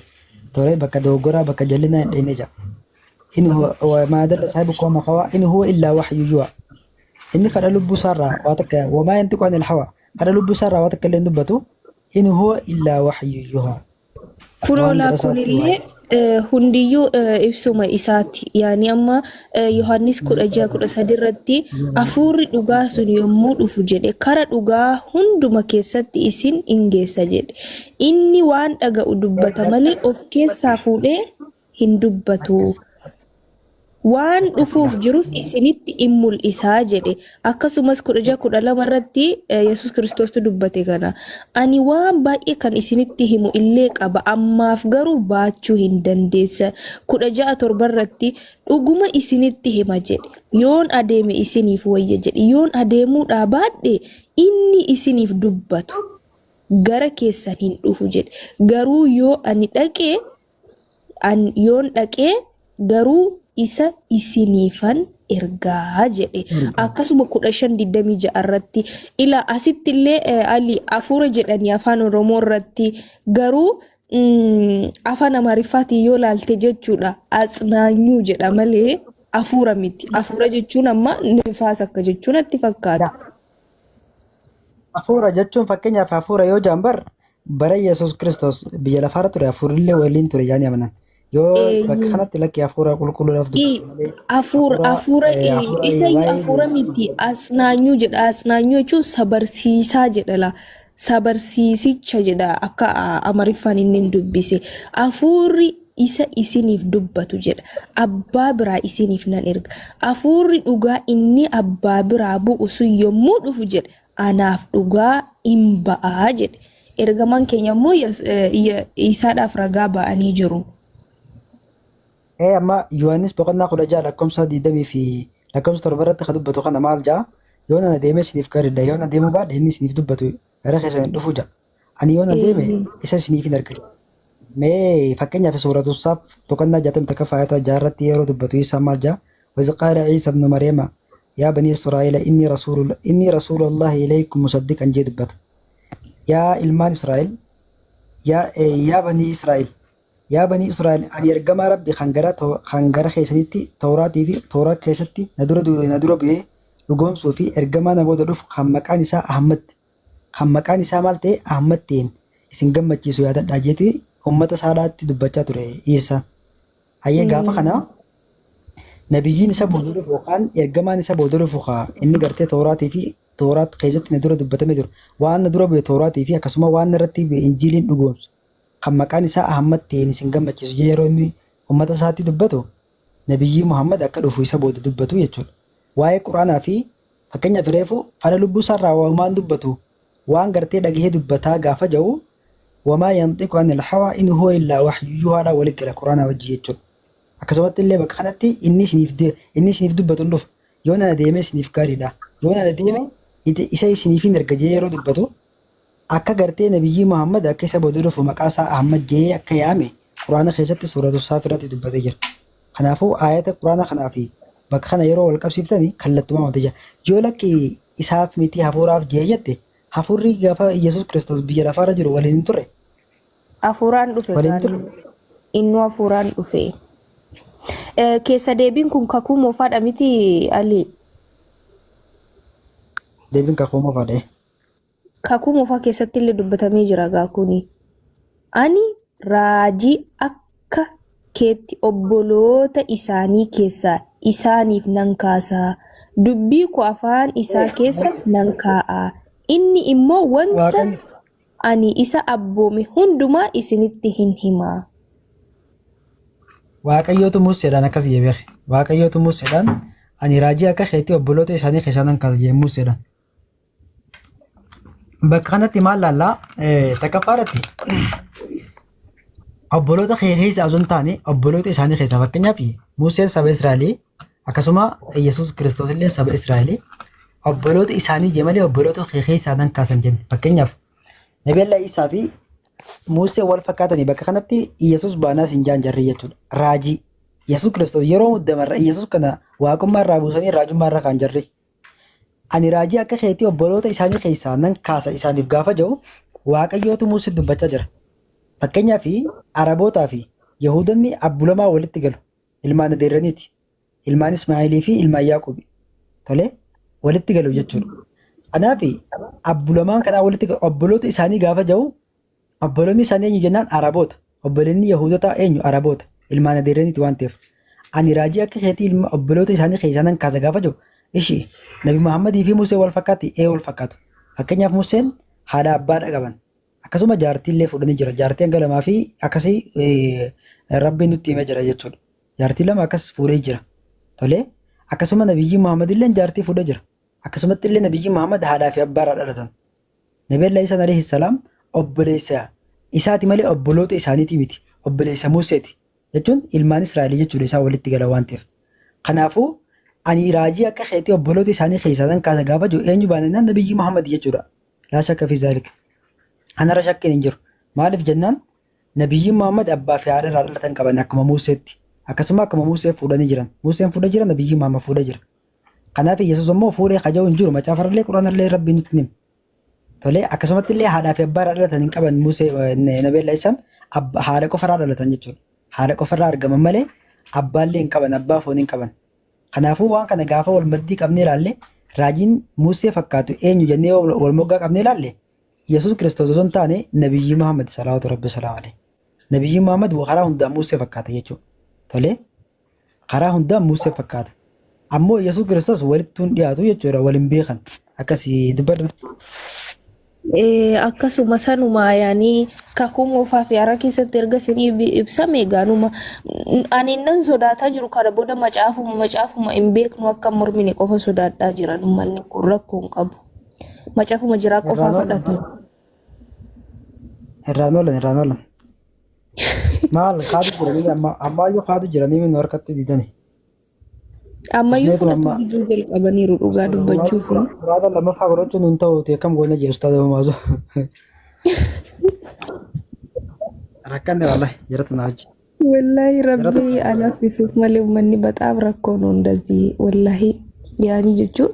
tole bakka dogoggoraa bakka jallinaa hin dhayne jira. إن هو ما دل صاحبك وما خوا إن هو إلا وحي يوحى إن فلا لب سارة واتك وما ينطق عن الهوى فلا لب سارة واتك اللي ندبته إن هو إلا وحي يوحى Kunoo وأن laa رسالته kunillee hundiyyuu ibsuma isaati. Yaani amma Yohaannis 16:13 irratti hafuurri dhugaa sun yommuu dhufu jedhe kara dhugaa hunduma keessatti isin in geessa jedhe. Inni waan dhaga'u dubbata malee of keessaa fuudhee hin dubbatu. Waan dhufuuf jirus isinitti in mul'isaa jedhe. Akkasumas 16:12 irratti Yesuus Kiristoostu dubbate kana. Ani waan baay'ee kan isinitti himu illee qaba ammaaf garuu baachuu hin dandeessan. 16:7 irratti dhuguma isinitti hima jedhe. Yoon adeeme isiniif wayya jedhe. Yoon adeemuudhaa baadhe inni isiniif dubbatu gara keessan hin dhufu jedhe. Garuu yoo ani dhaqee yoon dhaqee garuu isa isiniifan ergaa jedhe. Akkasuma 15:26 irratti ila asitti illee ali hafuura jedhanii afaan Oromoo irratti garuu afaan Amaariffaatiin yoo laalte jechuudha asnaanyuu jedha malee hafuura miti. Hafuura jechuun amma nifaas akka jechuun natti fakkaata. hafuura jechuun fakkeenyaaf hafuura yoo jaambar bara Yesuus Kiristoos biyya lafaarra ture hafuurillee waliin ture jaanii amanan. Yoo bakka kanatti lakki hafuura qulqulluudhaaf dubbatu malee Hafuura isa hafuura miti asnaanyuu jedha. Asnaanyuu jechuun sabarsiisaa jedha la. Sabarsiisicha jedha akka Amaariffaan inni dubbise. Hafuurri isa isiniif dubbatu jedha. Abbaa biraa isiniif nan erga. Hafuurri dhugaa inni abbaa biraa bu'u sun yommuu dhufu jedha. Anaaf dhugaa hin ba'aa jedhe. Ergamaan keenya immoo isaadhaaf ragaa ba'anii jiru. amma Yohaannis boqonnaa 16 lakkoofsa 20 fi lakkoofsa 7 irratti kan dubbatu kana maal jaa yoo na deeme isiniif gaariidha yoo na deemu baadhe inni isiniif dubbatu gara keessan hin dhufu jaa ani yoo na deeme isa isiniif hin argatu mee fakkeenyaaf suuratu saaf boqonnaa 61 faayata jaarratti yeroo dubbatu isaa maal jaa وإذ قال عيسى ابن مريم يا بني إسرائيل إني رسول الله إليكم مصدقا جدبت يا إلمان إسرائيل يا بني إسرائيل يا بني إسرائيل أن يرجم ربي خنجرة خيسنتي توراتي في توراة خيستي ندور به لقوم صوفي إرجما نبود رف خمكان نساء خمكان نساء مالتي أحمد تين إسنجم متجسوا هذا داجتي أمة سالات تدبجة ترى إيسا هيا جافا خنا نبيين نساء بود رف وخان إرجما نساء بود رف وخا إني قرتي توراتي في توراة خيست ندور دبته مدور وان ندور به توراتي في كسمة وان نرتي بإنجيل لقوم kan maqaan isaa Ahmad ta'een isin gammachiisu yeroo inni uummata isaatti dubbatu nabiyyi Muhammad akka dhufu isa booda dubbatu jechuudha. Waa'ee Quraanaa fi fakkeenyaaf reefu fala lubbuu isaarraa waan dubbatu waan gartee dhagahee dubbataa gaafa jiru wamaa yanxiqu anil hawaa in huwa illaa wahyuu yuuhaa walitti gala Quraanaa wajji jechuudha. Akkasumatti illee bakka kanatti inni isiniif dubbatu dhufu yoo na deeme isiniif gaariidha. Yoo na deeme isa isiniif hin erga yeroo dubbatu akka gartee nabiyyi Muhammad akka isa booda dhufu maqaa isaa Ahmad jee akka yaame Quraana keessatti suuratu saaf irratti dubbatee jira. Kanaafuu ayata Quraana kanaa fi bakka kana yeroo wal qabsiiftanii kallattumaa wanti jira. Yoo lakki isaaf miti hafuuraaf jee jette hafuurri gaafa Yesuus Kiristoos biyya lafaarra jiru waliin hin turre. Hafuuraan dhufe kan inni hafuuraan dhufe. Keessa deebiin kun kakuu moofaadha miti Ali. Deebiin kakuu moofaadha. Kakuu moofaa keessatti illee dubbatamee jira gaakuni. Ani raajii akka keetti obboloota isaanii keessaa isaaniif nan kaasaa. Dubbii koo afaan isaa keessa nan kaa'aa. Inni immoo wanta ani isa abboome hundumaa isinitti hin himaa. Waaqayyootu Museedhaan akkas jedhe. Waaqayyootu Museedhaan ani raajii akka keetti obboloota isaanii keessaa nan kaasa jedhe Museedhaan. Bakka kanatti maal laallaa takaffaarratti obboloota keessa osoo hin taane obboloota isaanii keessaa fakkeenyaaf Museen saba Israa'elii akkasuma Yesuus Kiristoos illee saba Israa'elii obboloota isaanii jemalee obboloota keessaa nan kaasan jenne. Fakkeenyaaf Nabi Allah Isaa fi Musee wal fakkaatanii bakka kanatti Yesuus baanaas hin jaanjarre jechuudha. Raajii Yesuus Kiristoos yeroo muddamarra Yesuus kana waaqummaa irraa buusanii raajummaa irra kan jarre. Ani raajii akka keetii obboloota isaanii keessaa nan kaasa isaaniif gaafa jiru Waaqayyootu Musee dubbachaa jira. Fakkeenyaaf Arabootaa fi Yahudonni abbulamaa walitti galu. Ilmaan Adeeraniiti. Ilmaan Ismaa'ilii fi ilmaan Yaaqoobi. Tolee walitti galu jechuudha. Kanaaf abbulamaan kanaa walitti galu obboloota isaanii gaafa jiru obboloonni isaanii eenyu jennaan Araboota. Obboleonni Yahudotaa eenyu Araboota. Ilmaan Adeeraniiti waan ta'eef. Ani raajii akka keetii ilma obboloota isaanii keessaa nan kaasa gaafa jiru ishii Nabi Muhammadii fi Musee wal fakkaatti wal fakkaatu. Fakkeenyaaf Museen haadha abbaadha qaban. Akkasuma jaartii illee fudhanii jira. Jaartii hanga lamaa fi akkasii Rabbiin nutti himee jira jechuudha. Jaartii lama akkas fuudhee jira. Tolee akkasuma Nabiyyi Muhammad illee jaartii fuudhee jira. Akkasumatti illee Nabiyyi Muhammad haadhaa fi abbaarraa dhalatan. Nabi Allah Isaa alayhi salaam obboleessa isaati malee obboloota isaaniiti miti. Obboleessa Museeti. Jechuun ilmaan Israa'el jechuudha isaa walitti gala waan ta'eef. Kanaafuu ani raajii akka keetii obboloota isaanii keessaa nan kaasa gaafa jiru eenyu baanannaan Nabiyyi Muhammad jechuudha. Laa shakka fi zaalika. Anarra shakkiin hin jiru. Maaliif jennaan Nabiyyi Muhammad abbaa fi haadha irraa dhalatan qaban akkuma Museetti. Akkasuma akkuma Musee fuudhanii jiran. Museen fuudhee jira Nabiyyi Muhammad fuudhee jira. Kanaaf Yesuus immoo fuudhee kaja'u hin jiru. Macaafarallee Quraanallee Rabbiin nutti hima. Tolee akkasumatti illee haadhaa fi abbaa irraa dhalatan hin qaban Musee Nabi Allah Isaan haadha qofarraa dhalatan jechuudha. Haadha qofarraa argaman malee abbaallee hin qaban abbaa foon hin qaban. Kanaafuu waan kana gaafa wal maddii qabnee ilaalle raajiin Musee fakkaatu eenyu jennee wal moggaa qabnee ilaalle Yesuus Kiristoos osoo hin taane Nabiyyi Muhammad salawaatu rabbi salaamu alayhi. Nabiyyi Muhammad karaa hundaan Musee fakkaata jechuudha. Tolee karaa hundaan Musee fakkaata. Ammoo Yesuus Kiristoos walitti hin dhiyaatu jechuudha waliin beekan akkasii dubbadha. Akkasuma sanuma yaanii kakuu moofaa fi hara keessatti erga isinii ibsame gaanuma ani nan sodaataa jiru kana booda macaafuma hin beeknu akka mormine qofa sodaadhaa jiran uummanni kun rakkoo hin qabu. Macaafuma jiraa qofaa fudhatan. Irraan oolan. Maal kaadu jiranii ammayyuu kaadu jiranii min harkatti didani. Ammayyuu fudhatu gidduu jalqabaniiru dhugaa dubbachuuf. Raada lammaffaa godhachuun hin ta'u teekam goona jee ustaada Mamaazu. Rakkanne wallahi jiratu na wajji. Wallahi rabbi alaafisuuf malee uummanni bataam rakkoon hundazii wallahi yaani jechuun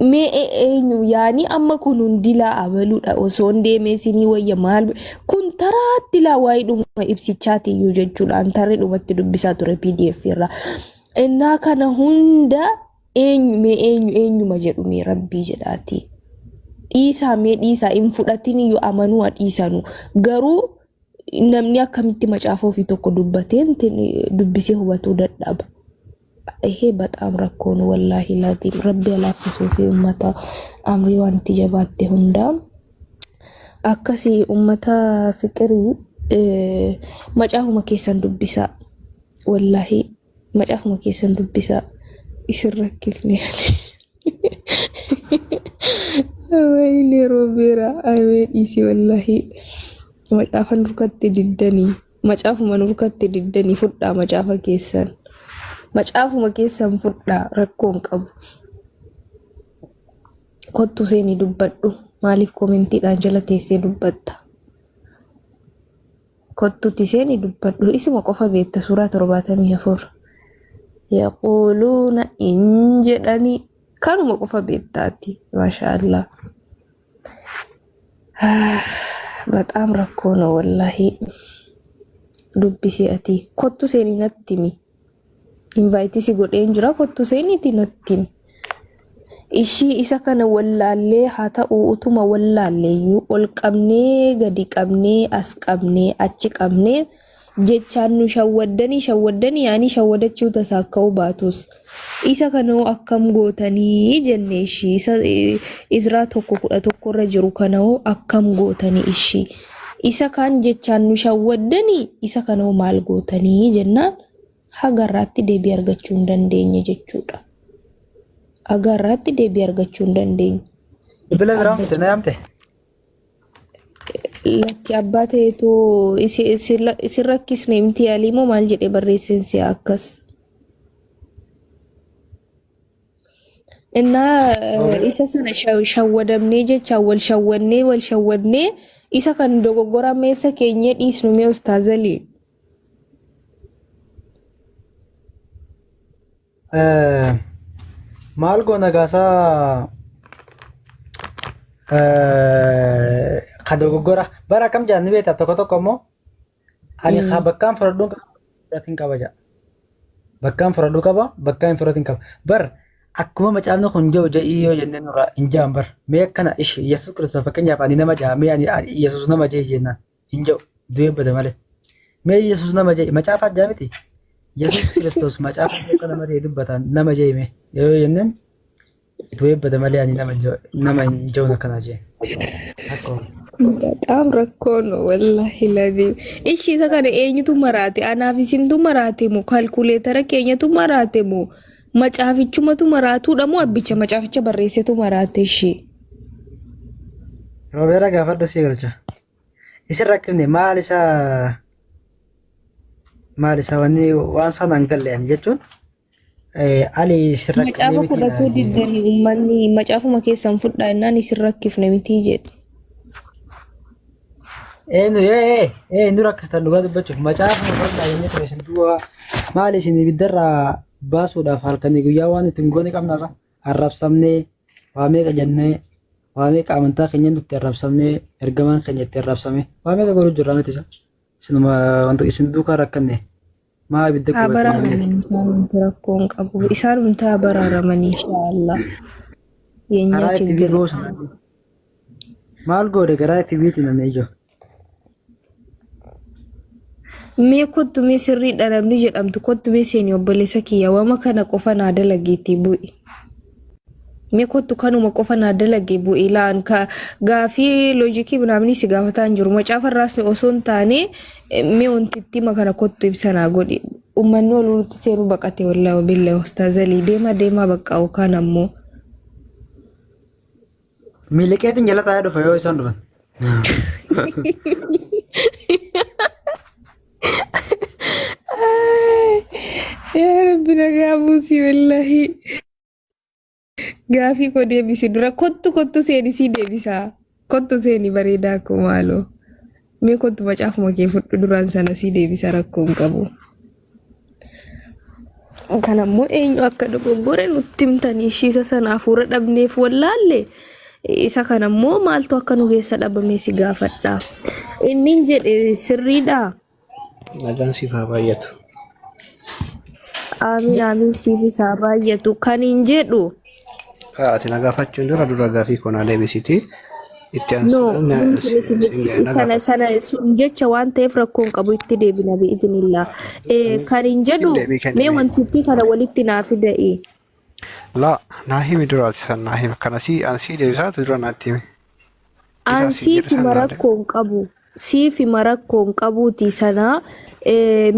mee eenyu yaani amma kun hundilaa abaluudha osoo hin deemeesinii wayya maal kun taraatti laa waa'ee dhuma ibsichaatiyyuu jechuudhaan tarree dhumatti dubbisaa ture PDF irraa. Innaa kana hunda eenyuma jedhume rabbii jedhaati. Dhiisaa hin fudhatin iyyuu amanuu dhiisanu. Garuu namni akkamitti macaafa ofii tokko dubbateen dubbisee hubatuu dadhaba. Bataam rakkoon wallaahi laatiin rabbi alaaffisuu fi uummata amrii wanti jabaatte hundaa. Akkasii uummata fiqirii macaafuma keessan dubbisaa. Wallaahi. Macaafuma keessan dubbisaa isin rakkifne wayne roobeera aywee dhiisii wallahi macaafan nurkatti diddanii fudhaa macaafuma keessan fudhaa rakkoon qabu kottu seenii dubbadhu maaliif koomentiidhaan jala teessee dubbatta kottutti seenii dubbadhu isuma qofa beekta suuraa 74 يقولون إن جدني كانوا مقفى بيتاتي ما شاء الله بتأم ركون والله دبي سيأتي كنت سيني نتمي invite si godheen jira kottu seeniiti natti ishii isa kana wallaallee haa ta'u utuma wallaalleeyyuu ol qabnee gadi qabnee as qabnee achi qabnee jechaan nu shawwaddanii yaani shawwadachuu tasaa ka'uu baatus isa kanoo akkam gootanii jenne ishii isa Izraa 11 irra jiru kanoo akkam gootanii ishii isa kan jechaan nu shawwaddanii isa kanoo maal gootanii jennaan hagarraatti deebii argachuu hin dandeenye jechuudha. Agarraatti deebii argachuu hin dandeenye. Bila biraa miti na yaamte. Lakki abbaa ta'eetu isin rakkisne miti yaalii moo maal jedhee barreessinsi akkas. Innaa isa sana shawwadamnee jecha wal shawwannee isa kan dogoggora meessa keenya dhiisnu mee ustaazali. Maal goona gaasaa ka dogoggora bara kam jaanni beektaa tokko tokko immoo ani haa bakkaan fudhadhuun fudhatiin qaba jaa. Bakkaan fudhadhuu qaba bakkaan fudhatiin qaba. Bar akkuma macaafni kun jiru ja'ii yoo jennee nurraa hin ja'an bar mee akkana ishi Yesuus Kiristoos fakkeenyaaf ani nama ja'a mee ani Yesuus nama ja'e jennaan hin ja'u du'ee bada malee. Mee Yesuus nama ja'e macaafa ajaa miti. Yesuus Kiristoos macaafa akka nama ta'e dubbatan nama ja'e mee yoo jennaan du'ee bada malee ani nama hin ja'u akkana ja'e. በጣም ረኮን ወላሂ ለዚም እሺ ሰከነ ኤኝቱ መራቴ አናፊሲንቱ መራቴ ሞ ካልኩሌተር ከኘቱ መራቴ ሞ መጫፍቹመቱ መራቱ ደሞ አብቸ መጫፍቸ በሬሴቱ መራቴ እሺ ሮቤራ ጋፈዶ ሲገልቻ ይስራክኔ ማሊሳ ወኒ ዋንሳን አንገለ ያን ጀቹን አሊ ሲራክኔ መጫፉ ፈለቱ ዲደኒ ኡማኒ መጫፉ መከሰን ፉዳ እናኒ ሲራክፍ ነሚቲ ጀድ nura akkastan dhugaa dubbachuuf macaafa fardhaa jennee ture isin du'a maali isin ibiddarraa baasuudhaaf halkanii guyyaa waan ittiin goone qabnaasa arrabsamnee waa meeqa jennee waa meeqa amantaa keenya nutti arrabsamnee ergamaan keenya itti arrabsame waa meeqa godhu jirraa miti isa isinuma wanta isin duukaa rakkanne maa ibidda qabatu rakkoon qabu isaan hundaa baraaramanii inshaallah yeenyaa chingirra maal goode garaa itti biitiin anne ijoo mee kottu mee sirriidha namni jedhamtu kottu mee seeni obboleessa kiyya wama kana qofa naa dalageetti bu'i. Mee kottu kanuma qofa naa dalagee bu'i laan ka gaafii loojikii namni si gaafataan jiru macaafa irraas osoo hin taane mee wantitti makana kottu ibsanaa godhi. Uummanni oluutti seenu baqate wallaahi billee ustaazalii deema baqqaa'u kaan ammoo. Miliqeetiin jala taa'ee dhufa yoo isaan dhufan. يا ربنا قابوسي والله قافي كو ديبسي درا كنت سيني سي ديبسا كنت سيني بريداكو مالو مي كنت مجاف ما كيف دران سانا سي ديبسا ركون قبو كان مو اينو اكا دكو غوري نتمتاني شيسا سانا فورا دبنيف والله isa kana mo malto akanu geessa dhabame si gaafadha inni jedhe sirriidha nagaan siif haa baay'atu. Amiin siif haa baay'atu kan hin jedhu Ati na gaafachuun dura gaafii koo naa deebisiti itti sana sun jecha waan ta'eef rakkoon qabu itti deebina bi'idinillah kan hin jedhu mee wantitti kana walitti naa fida'e La, naa himi duraati san naa himi kana ansii deebisaatu dura naatti himi. Ansiif marakkoon qabu siif marakkoon qabuuti sana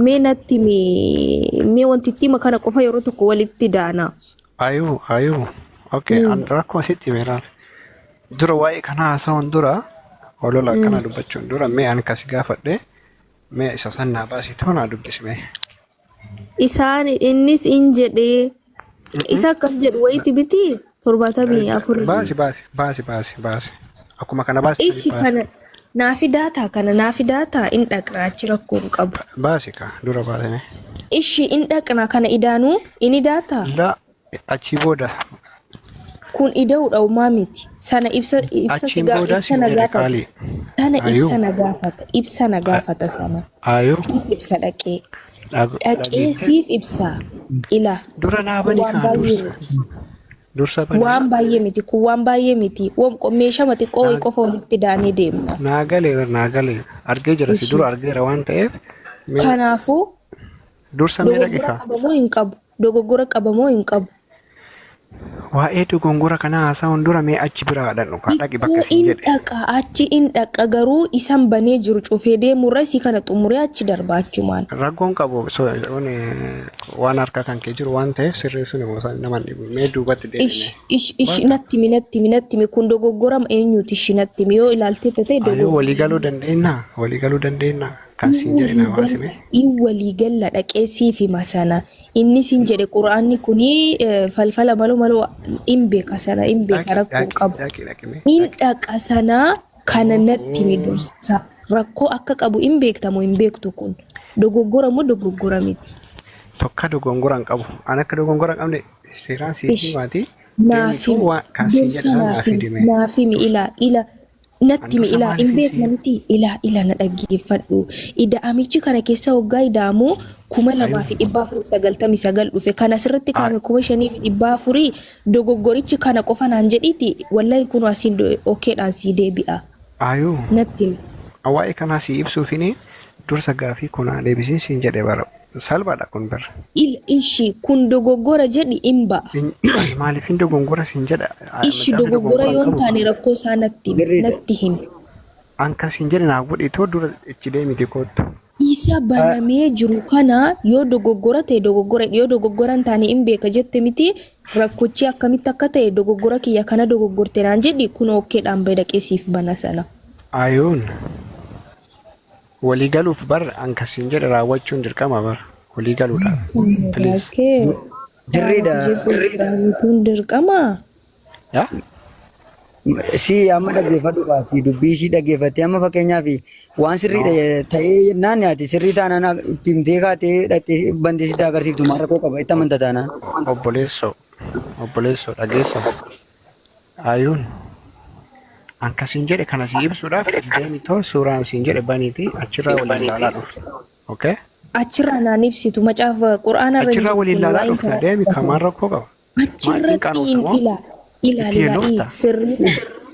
mee natti mee wantitti makana qofa yeroo tokko walitti daana. Ayuu. Okay, rakkoo asitti meeraan. Dura waa'ee kana haasa'uun dura olola akkana dubbachuun dura mee ani kasi gaafadhe mee isa san naa baasitu naa dubbisme. Isaan innis in jedhee isa akkas jedhu wayiiti biti 74. Baasi. Akkuma kana baasi. Ishi kana naafi daataa in dhaqna achi rakkoon qabu. Baasi ka dura baasine. Ishi in dhaqna kana idaanuu inni daataa. La achi booda. Kun ida'uudha uumaa miti. Sana ibsa Achi booda si gaafata. Sana ibsa na gaafata sana. Ayuu. Ibsa dhaqee. Dhaqee siif ibsa. Ila. Dura naabani kaan dursa bani. Waan baay'ee miti kun waan baay'ee miti. Meeshaa mati qooyi qofa walitti daanee deemna. Naagalee argee jira si dura argeera waan ta'eef. Kanaafuu Dursa mee dhaqiqa. Dogoggora qabamoo hin qabu. Waa'ee dogongora kana haasa'uun dura mee achi biraa dhaqnu ka dhaqi bakka siin jedhe. Achi in dhaqa garuu isan banee jiru cufee deemurra isii kana xumuree achi darbaachumaan. Rakkoon qabu waan harka kan kee jiru waan ta'eef sirreessuun nama dhibu mee duubatti deemne. Ishi natti kun dogoggora eenyuuti ishi natti yoo ilaaltee ta'e dogoggora. Walii galuu dandeenya. Kan siin jedhe na baasime. Walii galla dhaqee siif hima sana. Inni siin jedhe quraanni kuni falfala malu hin beeka sana hin beeka rakkoo qabu. Hin dhaqa sana kana natti himi dursa. Rakkoo akka qabu hin beektamu hin beektu kun. Dogoggora moo dogoggora miti? Tokko dogoggora hin qabu. An akka dogoggora hin qabne seeraan siif himaati. Naafimi ila natti mi ila hin beeknamti ila na dhaggeeffadhu. Ida'amichi kana keessa waggaa ida'amu 2499 dhufe kana asirratti kaame 5400 dogoggorichi kana qofa naan jedhiti wallahi kun asiin okeedhaan sii deebi'a. Ayuu. Natti Waa'ee kanaa si ibsuufini dursa gaafii kunaa deebisiin siin jedhe bara. Salphaadha kun bara. Ishi kun dogoggora jedhi imba. Maaliif hin dogoggora siin jedha? Ishi dogoggora yoon taane rakkoo isaa natti himi. Anka siin jedhe naa godhitoo dura ichi deemiti kootu. Isa banamee jiru kana yoo dogoggora ta'e dogoggora yoo dogoggora hin taane hin beeka jette miti rakkochi akkamitti akka ta'e dogoggora kiyya kana dogoggorte naan jedhi kun okkeedhaan badaqee siif bana sana. Ayuun. Walii galuuf bar anka siin jedhe raawwachuun dirqama bar. Walii galuudhaaf. Please. Kun dirqama. Yaa? Si amma dhaggeeffadhu baati dubbii si dhaggeeffattee amma fakkeenyaaf waan sirriidha ta'ee jennaan yaati sirrii taanaan timtee kaatee dhattee bandee sitti agarsiiftu maal rakkoo qaba itti amanta taanaan. Obboleessoo dhageessa. Ayuun. Anka siin jedhe kana si ibsuudhaaf deemitoo suuraan siin jedhe baniiti achirraa waliin ilaalaa dhufte. Okay? Achirraa naan ibsitu macaafa quraana irra achirraa waliin ilaalaa dhufte deemi kamaan rakkoo qaba. Achirratti ilaali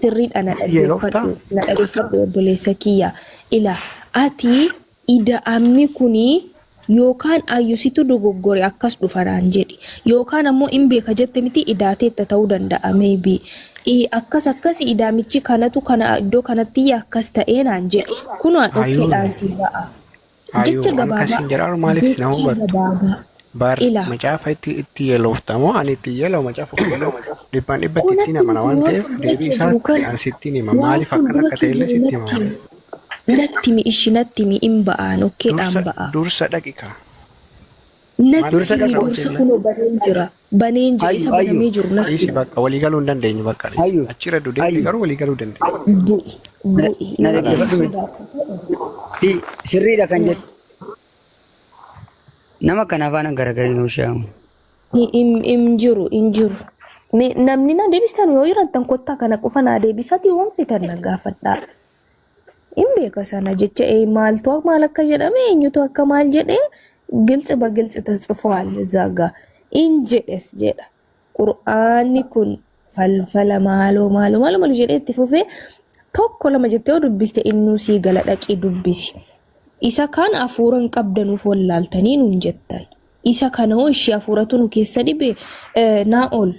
sirriidha na dhaggeeffadhu obboleessa kiyya ila ati ida'amni kuni yookaan ayyusitu dogoggore akkas dhufanaan jedhi yookaan ammoo hin beeka jette miti idaateetta ta'uu danda'a maybe akkas idaamichi kanatu kana iddoo kanatti akkas ta'ee naan jedhi kunaan okkeedhaan si ba'a jecha gabaabaa macaafa itti yeeloftamoo ani itti yeeloo macaafa kulloo dhibbaan dhibbatti itti namana waan ta'eef deebii isaatti an sitti nima maaliif akkana akka ta'ellee sitti hima. Nattimi ishinatti hin ba'aan okkeedhaan ba'a. Dursa dhaqiqa. Nattimi dursa kunoo baneen jira isa banamee jiru natti. Isi bakka walii galuu hin dandeenyu bakka achirra dudeessi garuu walii galuu dandeenya. Bu'i. Sirriidha kan jettu. Nama kana afaan garagarii nuu shaamu. Hin jiru. Namni na deebistan yoo jiraattan kottaa kana qofa na deebisati waan fitan na gaafadhaa. Hin beeka sana jecha maaltu maal akka jedhame eenyutu akka maal jedhee gilxi bagilxi tasxifaal zaga in jedhes jedha. Qur'aanni kun falfala maaloo jedhee itti fufee tokko lama jettee dubbiste innuu sii gala dhaqii dubbisi. Isa kan afuuran qabdanuuf wallaaltanii nuun jettan. Isa kana hoo ishee afuuratu nu keessa dhibe naa ol.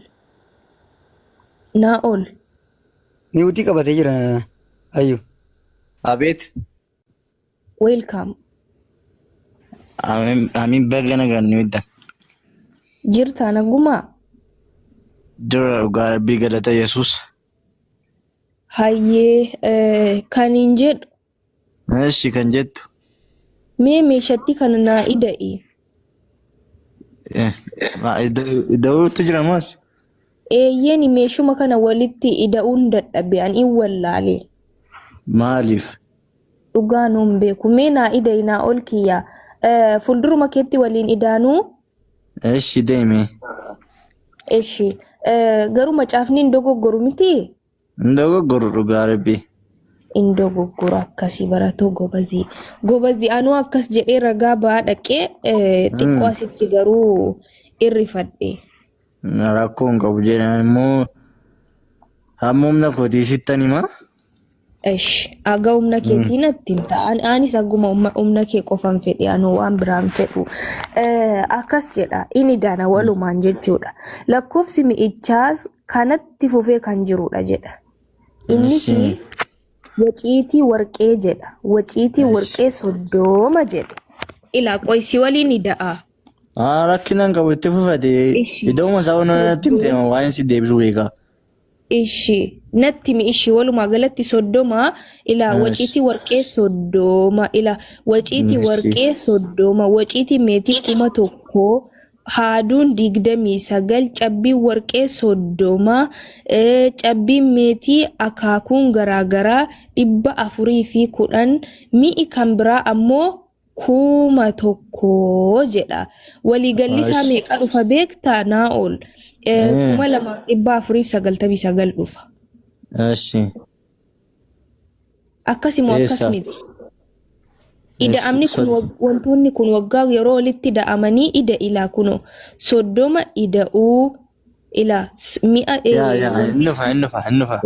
Mi'uutii qabatee jira ayyu. Abet. Welcome. Amin bagana ganni widda. Jirta naguma. Dura dhugaa rabbii galata Yesuus. Hayyee kan hin jedhu. Eshi kan jettu. Mee meeshatti kana naa ida'i. Ida'uutu jira maas. Eeyyeen meeshuma kana walitti ida'uun dadhabe an in wallaale. Maaliif? Dhugaa nuun beeku. Mee naa ida'i naa ol kiyya. Fuulduruma keetti waliin idaanuu. Eshi deeme. Eshi. Garuu macaafni hin dogoggoru miti? Hin dogoggoru dhugaa rabbii. Indogoggora akkasii baratoo gobazii anuu akkas jedhee ragaa ba'aa dhaqee xiqqoo asitti garuu irrifadhe. Rakkoo hin qabu jedhan immoo hamma humna kootii sittan himaa? Aga humna keetii natti himta. Anis aguma humna kee qofan fedhe anuu waan biraan fedhu. Akkas jedha inni daana walumaan jechuudha. Lakkoofsi mi'ichaas kanatti fufee kan jirudha jedha. Innis waciitii warqee jedha. Waciitii warqee 30 jedha. Ilaa qoysi waliin ida'a. Rakkinaan qabu itti fufate. Iddooma isaa onatti himte waan si deebisu beekaa. Ishi natti mi ishi walumaa galatti soddoma ila waciitii warqee soddoma ila waciitii warqee soddoma waciitii meetii 1,000 haaduun 29 cabbii warqee soddoma cabbii meetii akaakuun garaagaraa 410 mi'i kan biraa ammoo 1,000 jedha waliigalli isaa meeqa dhufa beektaa naa ol 2,499 dhufa. Ashi. Akkasimoo akkas miti. Ida'amni kun wantoonni kun waggaa yeroo walitti da'amanii ida ilaa kuno soddoma ida'uu ilaa mi'a Innufa.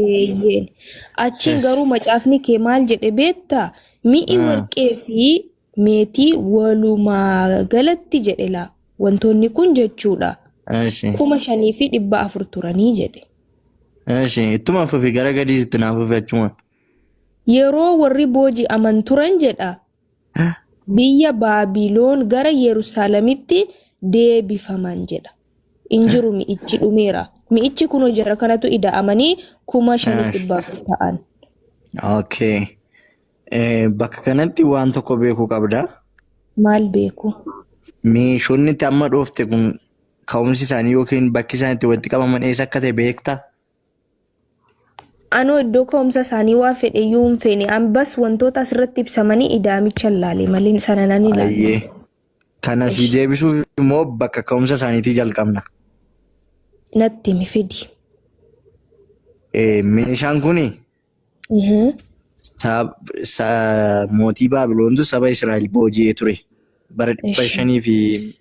achiin garuu macaafni kee maal jedhe beektaa mi'i warqee fi meetii walumaa galatti jedhe laa wantoonni kun jechuudha. 5,400 turanii jedhe. Ittuma fufi gara gadiitti naaf fufi achuma. Yeroo warri booji'aman turan jedha. Biyya Baabiloon gara Yerusaalemitti deebifaman jedha. Injiru mi'ichi dhumeera. Mi'ichi kun jara kanatu ida'amanii 5,400 ta'an. Okay. Bakka kanatti waan tokko beekuu qabda. Maal beeku? Meeshonni itti amma dhoofte kun ka'umsi isaanii yookiin bakki isaan itti walitti qabaman eessa akka ta'e beektaa? Anoo iddoo ka'umsa isaanii waa fedhe iyyuu hin feene ambas wantoota asirratti ibsamanii idaamicha laale malee sananaan ilaale. Kana si deebisuuf immoo bakka ka'umsa isaaniitii jalqabna. Natti mi fidi. Meeshaan kuni mootii Baabiloontu saba Israa'el booji'ee ture. Bara 570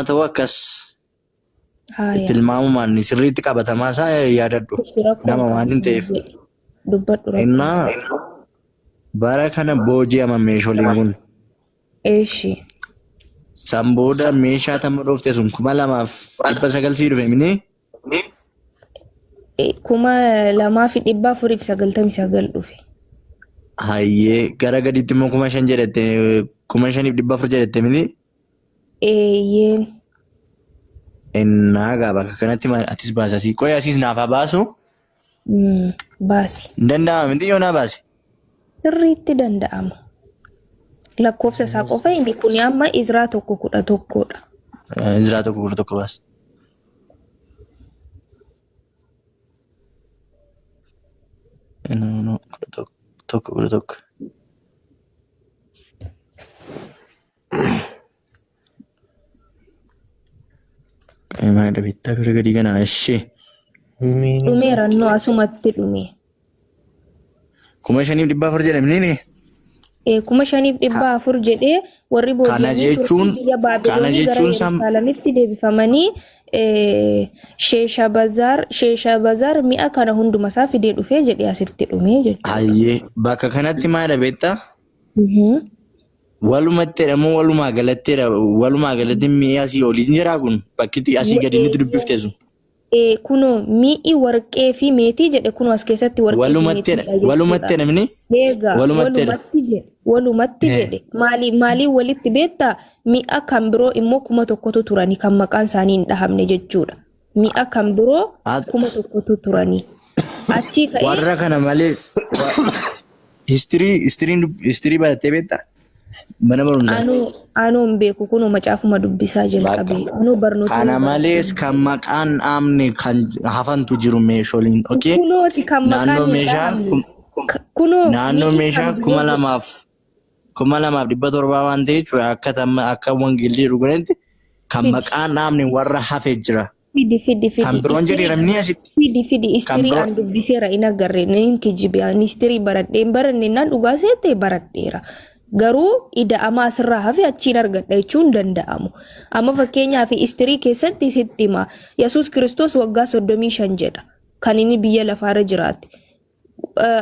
ta'u akkas itti ilmaamumaan sirriitti qabatamaa isaa yaadadhu nama waan hin ta'eef. Innaa bara kana booji'aman meeshaaleen kun. San booda meeshaa tamma dhoofte sun 2,900 sii dhufe mini? 2,499 dhufe. Hayyee gara gadiitti immoo 5,000 jedhette 5,400 jedhette miti? Eeyyeen. Innaa gaa bakka kanatti atis baasasii qoya asiis naaf haa baasu? Baasi. Danda'ama miti yoo naa baase? Sirriitti danda'ama. Lakkoofsa isaa qofa inni kun amma Izraa 1:11dha. Izraa 1:11 baas. No, 1:11. Maada bittaa gara gadii kana ishee. Dhumeera noo asumatti dhume. 5,400 jedhamni 5,400 jedhee warri booji'anii biyya Baabiloonii gara Yerusaalemitti deebifamanii Sheesha Bazaar mi'a kana hunduma isaa fidee dhufee jedhee asitti dhumee jechuudha. Hayyee bakka kanatti maada beektaa? Walumatti jedhamu walumaa galatti mi'a asii oliin jira kun bakki asii gadi inni dubbifte sun. Kuno mi'i warqee fi meetii jedhe kuno as keessatti warqee fi meetii. Walumatti namni? Walumatti jedhe. Maalii walitti beektaa mi'a kan biroo immoo 1,000 turanii kan maqaan isaanii hin dhahamne jechuudha. Mi'a kan biroo 1,000 turanii. Achii ka'ee. Warra kana malees histirii barattee beektaa? Mana barumsaa. Anoon beeku kunoo macaafuma dubbisaa jalqabee. Anoo barnoota. Kana malees kan maqaan dhaamne kan hafantu jiru meeshaaleen. Kunooti kan maqaan naannoo meeshaa 2,700 waan ta'e jechuudha akka wangeelli dhugaatti kan maqaan dhaamne warra hafe jira. Fidi. Kan biroon jedhamni asitti. Fidi istirii an dubbiseera hin agarre hin kijibee istirii baradheen baranne naan dhugaa seetee baradheera. Garuu ida'ama asirraa hafe achiin argadha jechuun danda'amu. Amma fakkeenyaaf istirii keessatti sitti hima. Yesuus Kiristoos waggaa 35 jedha. Kan inni biyya lafaarra jiraate.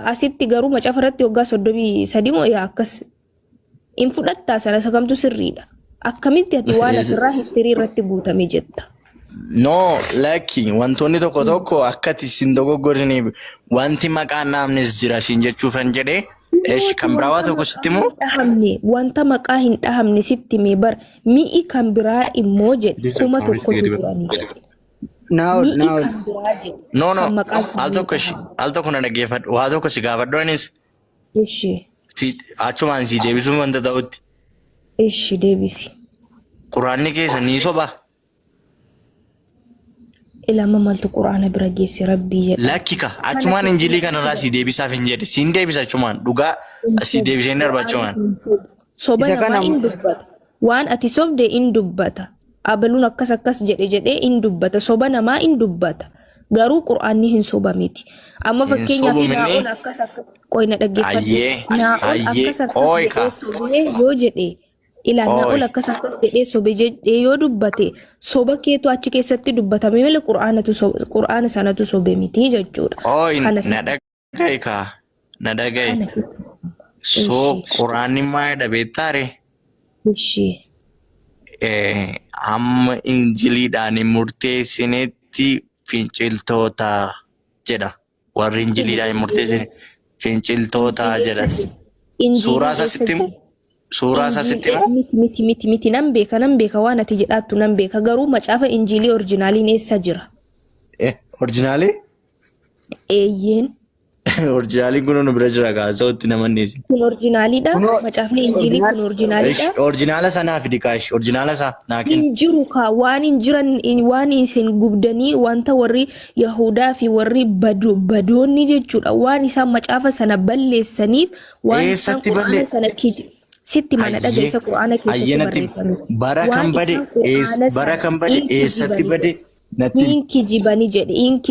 Asitti garuu macaafa irratti waggaa 33 moo yaa akkas hin fudhattaa sana sakamtu sirriidha. Akkamitti ati waan asirraa istirii irratti guutame jetta? No, lakki wantoonni tokko akkati sin dogoggorsiniif wanti maqaan dhaamnes jira siin jechuufan jedhee. Kan biraa tokko sitti moo? Wanta maqaa hin dhahamne sitti mee bar mi'i kan biraa immoo jedhe 1,000 turanii. Naa'ol Mi'i naa'ol. kan biraa jedhe No, no. kan maqaan Al tokko na dhaggeeffadhu. Waa tokko si gaafadhoonis ishee achumaan si deebisuu wanta ta'utti. ishee deebisi. Quraanni keessa ni soba. Ilama maltu quraana bira geesse rabbii jedha. Lakkika achumaan injilii kanarraa si deebisaaf hin jedhe. Siin deebisa achumaan dhugaa si deebisee darba achumaan. Soba Isa kana namaa in dubbata. Waan ati sobde in dubbata. Abaluun akkas jedhee in dubbata. Soba namaa in dubbata. Garuu quraanni hin soba miti. Amma fakkeenyaaf naa'ol akkas qoyna dhaggeeffate. Naa'ol akkas jedhee sobee yoo jedhe ilaa naa'ol akkas jedhee sobe jedhee yoo dubbate soba keetu achi keessatti dubbatame malee quraana sanatu sobe miti jechuudha. Na dhagaye kaa. Na dhagaye. So quraanni maayidha beektaare. Ishee. Amma injiliidhaan murteessinetti finciltoota jedha. Warri injiliidhaan murteessine finciltoota jedhas. Suuraa isaasitti miti nan beeka waan ati jedhaattu nan beeka garuu macaafa injilii orjinaaliin eessa jira? Orjinaalii? Eeyyeen. Orjinaaliin kun nu bira jira gaaza'utti namanneesi. Kun orjinaaliidha? Macaafni injilii kun orjinaaliidha? Orjinaala sanaa fidi kaash. Orjinaala isaa naakin. Hin jiru kaa waan hin jiran waan isin gubdanii wanta warri Yahudaa fi warri badoonni jechuudha waan isaan macaafa sana balleessaniif waan isaan quraana sana sitti mana dhageessa quraana keessatti barreeffame. Bara kan bade eessatti bade Inki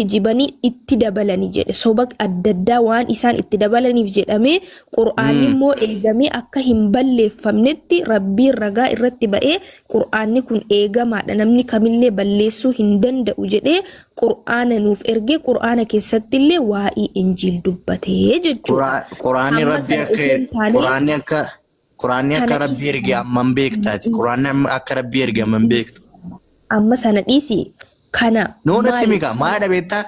jibanii itti dabalanii jedhe soba adda addaa waan isaan itti dabalaniif jedhamee quraanni immoo eegamee akka hin balleeffamnetti rabbiin ragaa irratti ba'ee quraanni kun eegamaadha namni kamillee balleessuu hin danda'u jedhee quraana nuuf ergee quraana keessatti illee waa'ee injiil dubbatee jechuudha. Quraanni akka rabbii erge amman beektaati. Quraanni akka rabbii erge amman beektu. Amma sana dhiisi. Kana noonatti mika maayidha beektaa?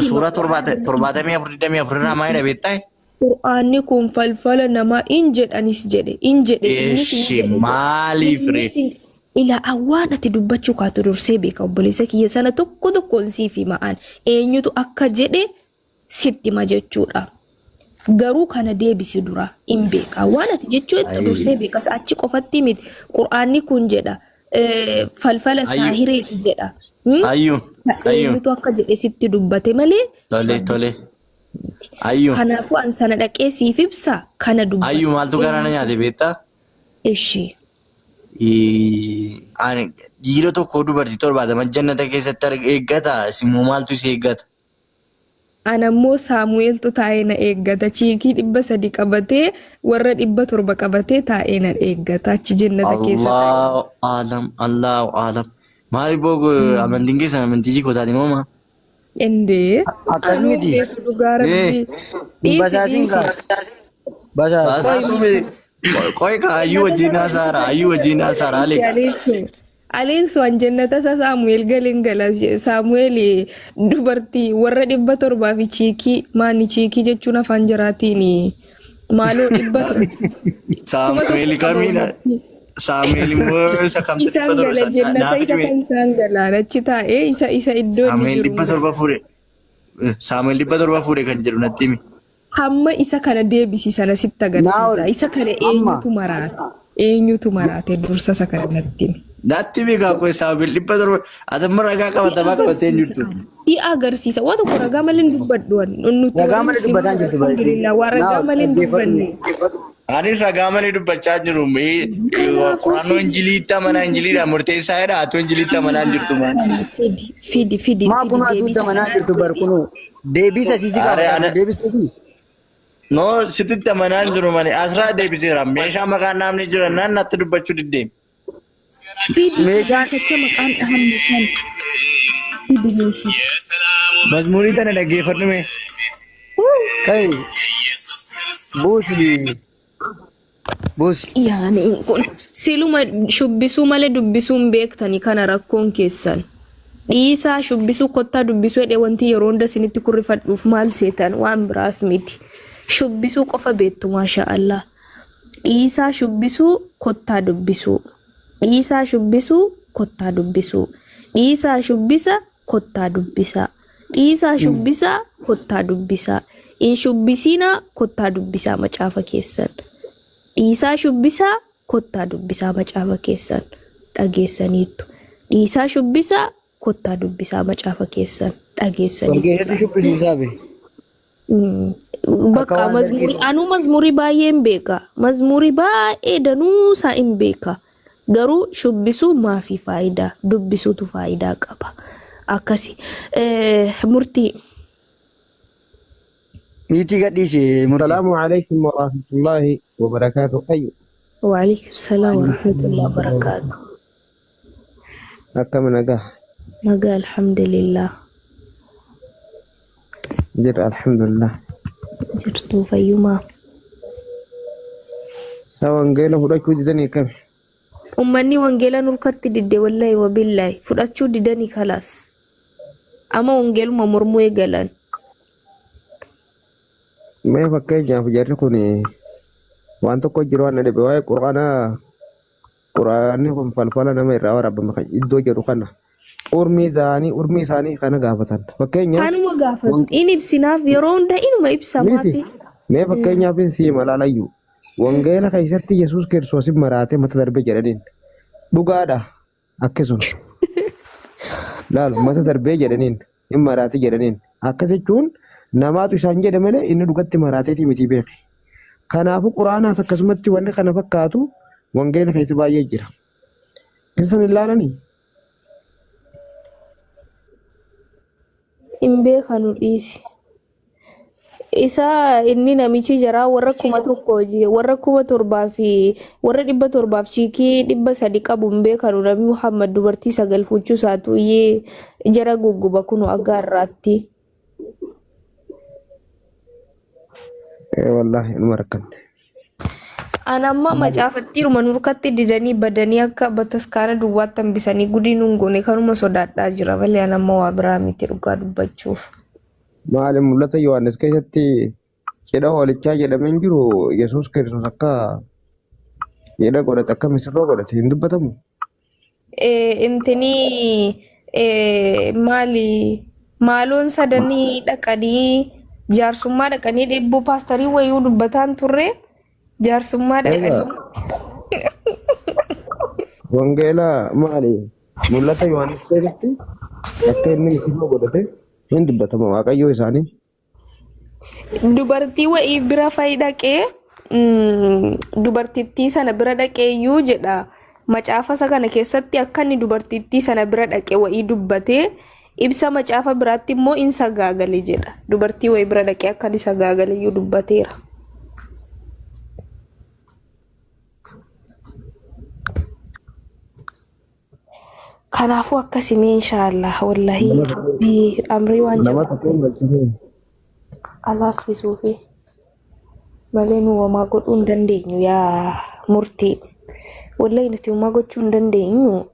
Suuraa 74 irraa maayidha beektaa? Quraanni kun falfala namaa in jedhanis jedhe in jedhe maaliif ree? Ila awwaan ati dubbachuu kaatu dursee beeka obboleessa kiyya sana tokkoon siif ma'aan eenyutu akka jedhe sitti ma jechuudha. Garuu kana deebisi dura in beeka waan ati jechuu dursee beekas achi qofatti miti quraanni kun jedha falfala saahireeti jedha. Eenyutu akka jedhe sitti dubbate malee. Tole. Ayyuu. Kanaafuu an sana dhaqee siif ibsa kana dubbate. Ayyuu maaltu garaana nyaate beektaa? Ishee. Dhiira tokko dubartii 70 jannata keessatti eeggata simmoo maaltu si eeggata? Anammoo Saamu'eeltu taa'ee na eeggata. Chiikii 300 qabatee warra 700 qabatee taa'ee na eeggata. Achi jannata keessa. Allahu alam. Maali bogo amantiin keessan amantii jikootaati mooma? Endee. Akkas miti. Basaasin kaa. Basaasuu qoy ka ayyuu wajjin haasaara Alex. Alex waan jannata isaa Saamu'eel galiin galas Saamu'eel dubartii warra 700 fi chiikii maani chiikii jechuun afaan jiraatiin maaloo 700. Saamu'eel kamiidha? Saamu'eel immoo isa kamtu isaan gala jannata isa kan isaan galaan achi taa'ee isa iddoo inni jiru. Saamu'eel 700 fuudhe kan jedhu natti himi. Hamma isa kana deebisiisan asitti agarsiisa. Isa kana eenyutu maraate dursa isa kana natti himi. Natti himi gaakoo Saamu'eel 700 atamma ragaa qabatamaa qabatee hin jirtu. Si agarsiisa waan tokko ragaa malee hin dubbadhu. Ragaa malee dubbataa hin jirtu. Alhamdulillah waan ragaa malee hin dubbanne. Anis ragaa malee dubbachaa jiru. Quraanoo injiliitti amanaa injiliidhaan murteessaa jedha. Atu injiliitti amanaa hin jirtu maali? Fidi. Maa kun atuutti amanaa jirtu barkunoo. Deebisa siisi qaba. Deebisuufi. No sititti amanaa hin jiru mani. Asirraa deebiseera. Meeshaa maqaan naamni jiran naan natti dubbachuu diddeemi. Meeshaan sacha maqaan dhahamne kan. Fidi meeshaa. Mazmurii tana dhaggeeffadhu mee. Hey. Buusi. Yaani kun siluma shubbisuu malee dubbisuun beektanii kana rakkoon keessan. Dhiisaa shubbisuu kottaa dubbisuu jedhee wanti yeroo hunda isinitti kurrifadhuuf maal seetan waan biraaf miti. Shubbisuu qofa beektu maasha Allah. Dhiisaa shubbisuu kottaa dubbisuu. Dhiisaa shubbisuu kottaa dubbisuu. Dhiisaa shubbisa kottaa dubbisaa. Dhiisaa shubbisaa kottaa dubbisaa. Hin shubbisiinaa kottaa dubbisaa macaafa keessan. Dhiisaa shubbisaa kottaa dubbisaa macaafa keessan. Dhageessaniittu. Dhiisaa shubbisaa kottaa dubbisaa macaafa keessan. Dhageessaniittu. Walgeessatti shubbisiisaa be. Bakka mazmurii baay'een beeka. Mazmurii baay'ee danuusaa hin beeka. Garuu shubbisuu maafi faayidaa? Dubbisuutu faayidaa qaba. Akkasi. Murtii. Miitii gadhiise murtii. Salaamu alaikum wa rahmatullahi wa barakaatuh. Ayyu. Wa alaikum salaam wa rahmatullahi wa barakaatuh. Akkam nagaa. Nagaa alhamdulillah. Jira alhamdulillah. Jirtuu fayyumaa. Saa wangeela fudhachuu didanii kami? Ummanni wangeela nurkatti didde wallahi wa billahi fudhachuu didanii kalaas. Ama wangeeluma mormuu eegalan. Mee fakkeenyaaf jarri kun waan tokko jiru waan dhabe waa'ee quraanni kun falfala nama irraa waraabame kan iddoo jedhu kana urmii isaanii kana gaafatan. Fakkeenyaaf kanuma gaafatu in ibsinaaf yeroo hunda inuma ibsamaafi. Mee fakkeenyaaf si malaalayyu wangeela keessatti Yesuus Kiristoos maraatee mata darbe jedhaniin dhugaadha akkasuma. Laalu mata darbee jedhaniin hin maraate jedhaniin akkas jechuun namaatu isaan jedhe malee inni dhugatti maraateeti miti beeke. Kanaafuu quraanaas akkasumatti wanni kana fakkaatu wangeela keessa baay'ee jira. Isan ilaalanii hin beekanu dhiisi. Isa inni namichi jaraa warra 1,000 warra 7,000 fi warra 700 chiikii 300 qabu hin beekanu. Nabi Muhammad dubartii 9 fuuchuu isaatu iyyee jara gugguba kunu agaarraatti. Wallahi ilma rakkanne. Anamma macaafatti dhuma nurkatti didanii badanii akka bataskaana duwwaatti hambisanii gudii nungone kanuma sodaadhaa jira malee anamma waa biraa miti dhugaa dubbachuuf. Maali mul'ata Yohaannis keessatti jedha hoolichaa jedhamee hin jiru Yesuus Kiristoos akka jedha godhate akka misirroo godhate hin dubbatamu. Intini maaloon sadanii dhaqanii jaarsummaa dhaqanii dhibbuu paastarii wayuu dubbataan turre jaarsummaa dhaqanii. Wangeela maali mul'ata Yohaannis keessatti akka inni misirroo godhate hin dubbatama waaqayyoo isaanii. Dubartii wayii bira fa'i dhaqee dubartittii sana bira dhaqeeyyuu jedha. Macaafa isa kana keessatti akka inni dubartittii sana bira dhaqee wayii dubbatee ibsa macaafa biraatti immoo in sagaagale jedha. Dubartii wayii bira dhaqee akka inni sagaagaleeyyuu dubbateera. Kanaafuu akkasimee inshaallah wallahi amrii waan jabaatu alaaffisuufi malee nu wamaa godhuu hin dandeenyu yaa murtii. Wallahi nuti wamaa gochuu hin dandeenyu.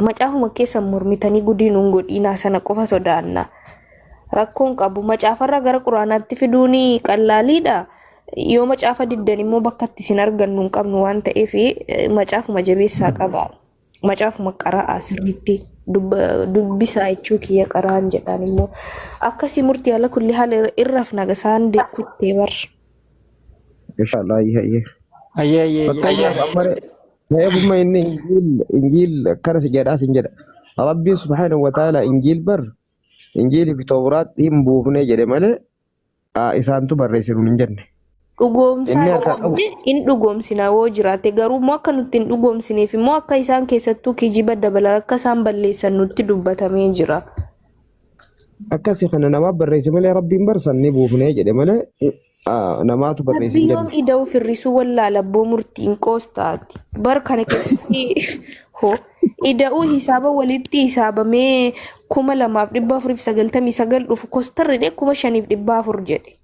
Macaafuma keessan mormitanii gudii nuun godhiinaa sana qofa sodaanna. Rakkoon qabu macaafarra gara quraanaatti fiduuni qallaaliidha. Yoo macaafa diddan immoo bakka itti isin argannu hin qabnu waan ta'eef macaafuma jabeessaa qaba. Macaafuma qara'aa sirriitti dubbisaa jechuu kiyya qara'an jedhaan immoo akkasii murtii ala kulli haala irraaf nagasaan kuttee bar. Inshallah ayyee. Ayyee. Fakkeenyaaf amma eegummaa inni injiil akkana si jedhaa sin jedha. Rabbiin subhaanahu wa ta'ala injiil bar injiilii fi tawraat hin buufnee jedhe malee isaantu barreessiru hin jenne. In dhugoomsina woo jiraate garuu immoo akka nutti hin dhugoomsineef immoo akka isaan keessattuu kijiba dabalan akka isaan balleessan nutti dubbatamee jira. Akkasii kana namaaf barreesse malee rabbiin barsan ni buufnee jedhe malee namaatu barreesse hin jenne. Biyyoon ida'uu firrisuu wallaalabboo murtiin qoostaati. Bar kana keessatti ida'uu hisaaba walitti hisaabamee 2,499 dhufu koostarri 5,400 jedhe.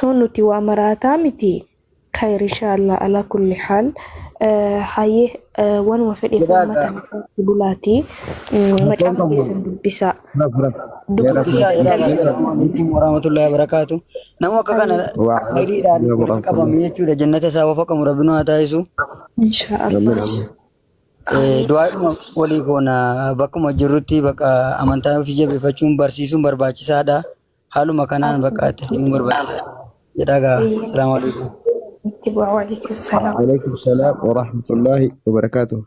Nuti waa maraataa miti. Khayr inshallah ala kulli haal. Hayyee wanuma fedheef uummata bulaati. Macaafa keessan dubbisaa. Warahmatullahi wabarakatuh. Nama akka kana gadiidhaan qabame jechuudha. Jannata isaa wafa qabu Rabbiin haa taasisu. Inshallah. du'aa walii goona bakkuma jirrutti bakka amantaa ofii jabeeffachuun barsiisuun barbaachisaadha. Haaluma kanaan bakka itti deemuun barbaachisaadha. Jedhagaa. Salaamu alaikum. Itti bu'aa waliikum salaam. Waalaikum salaam wa rahmatullahi wa barakatuh.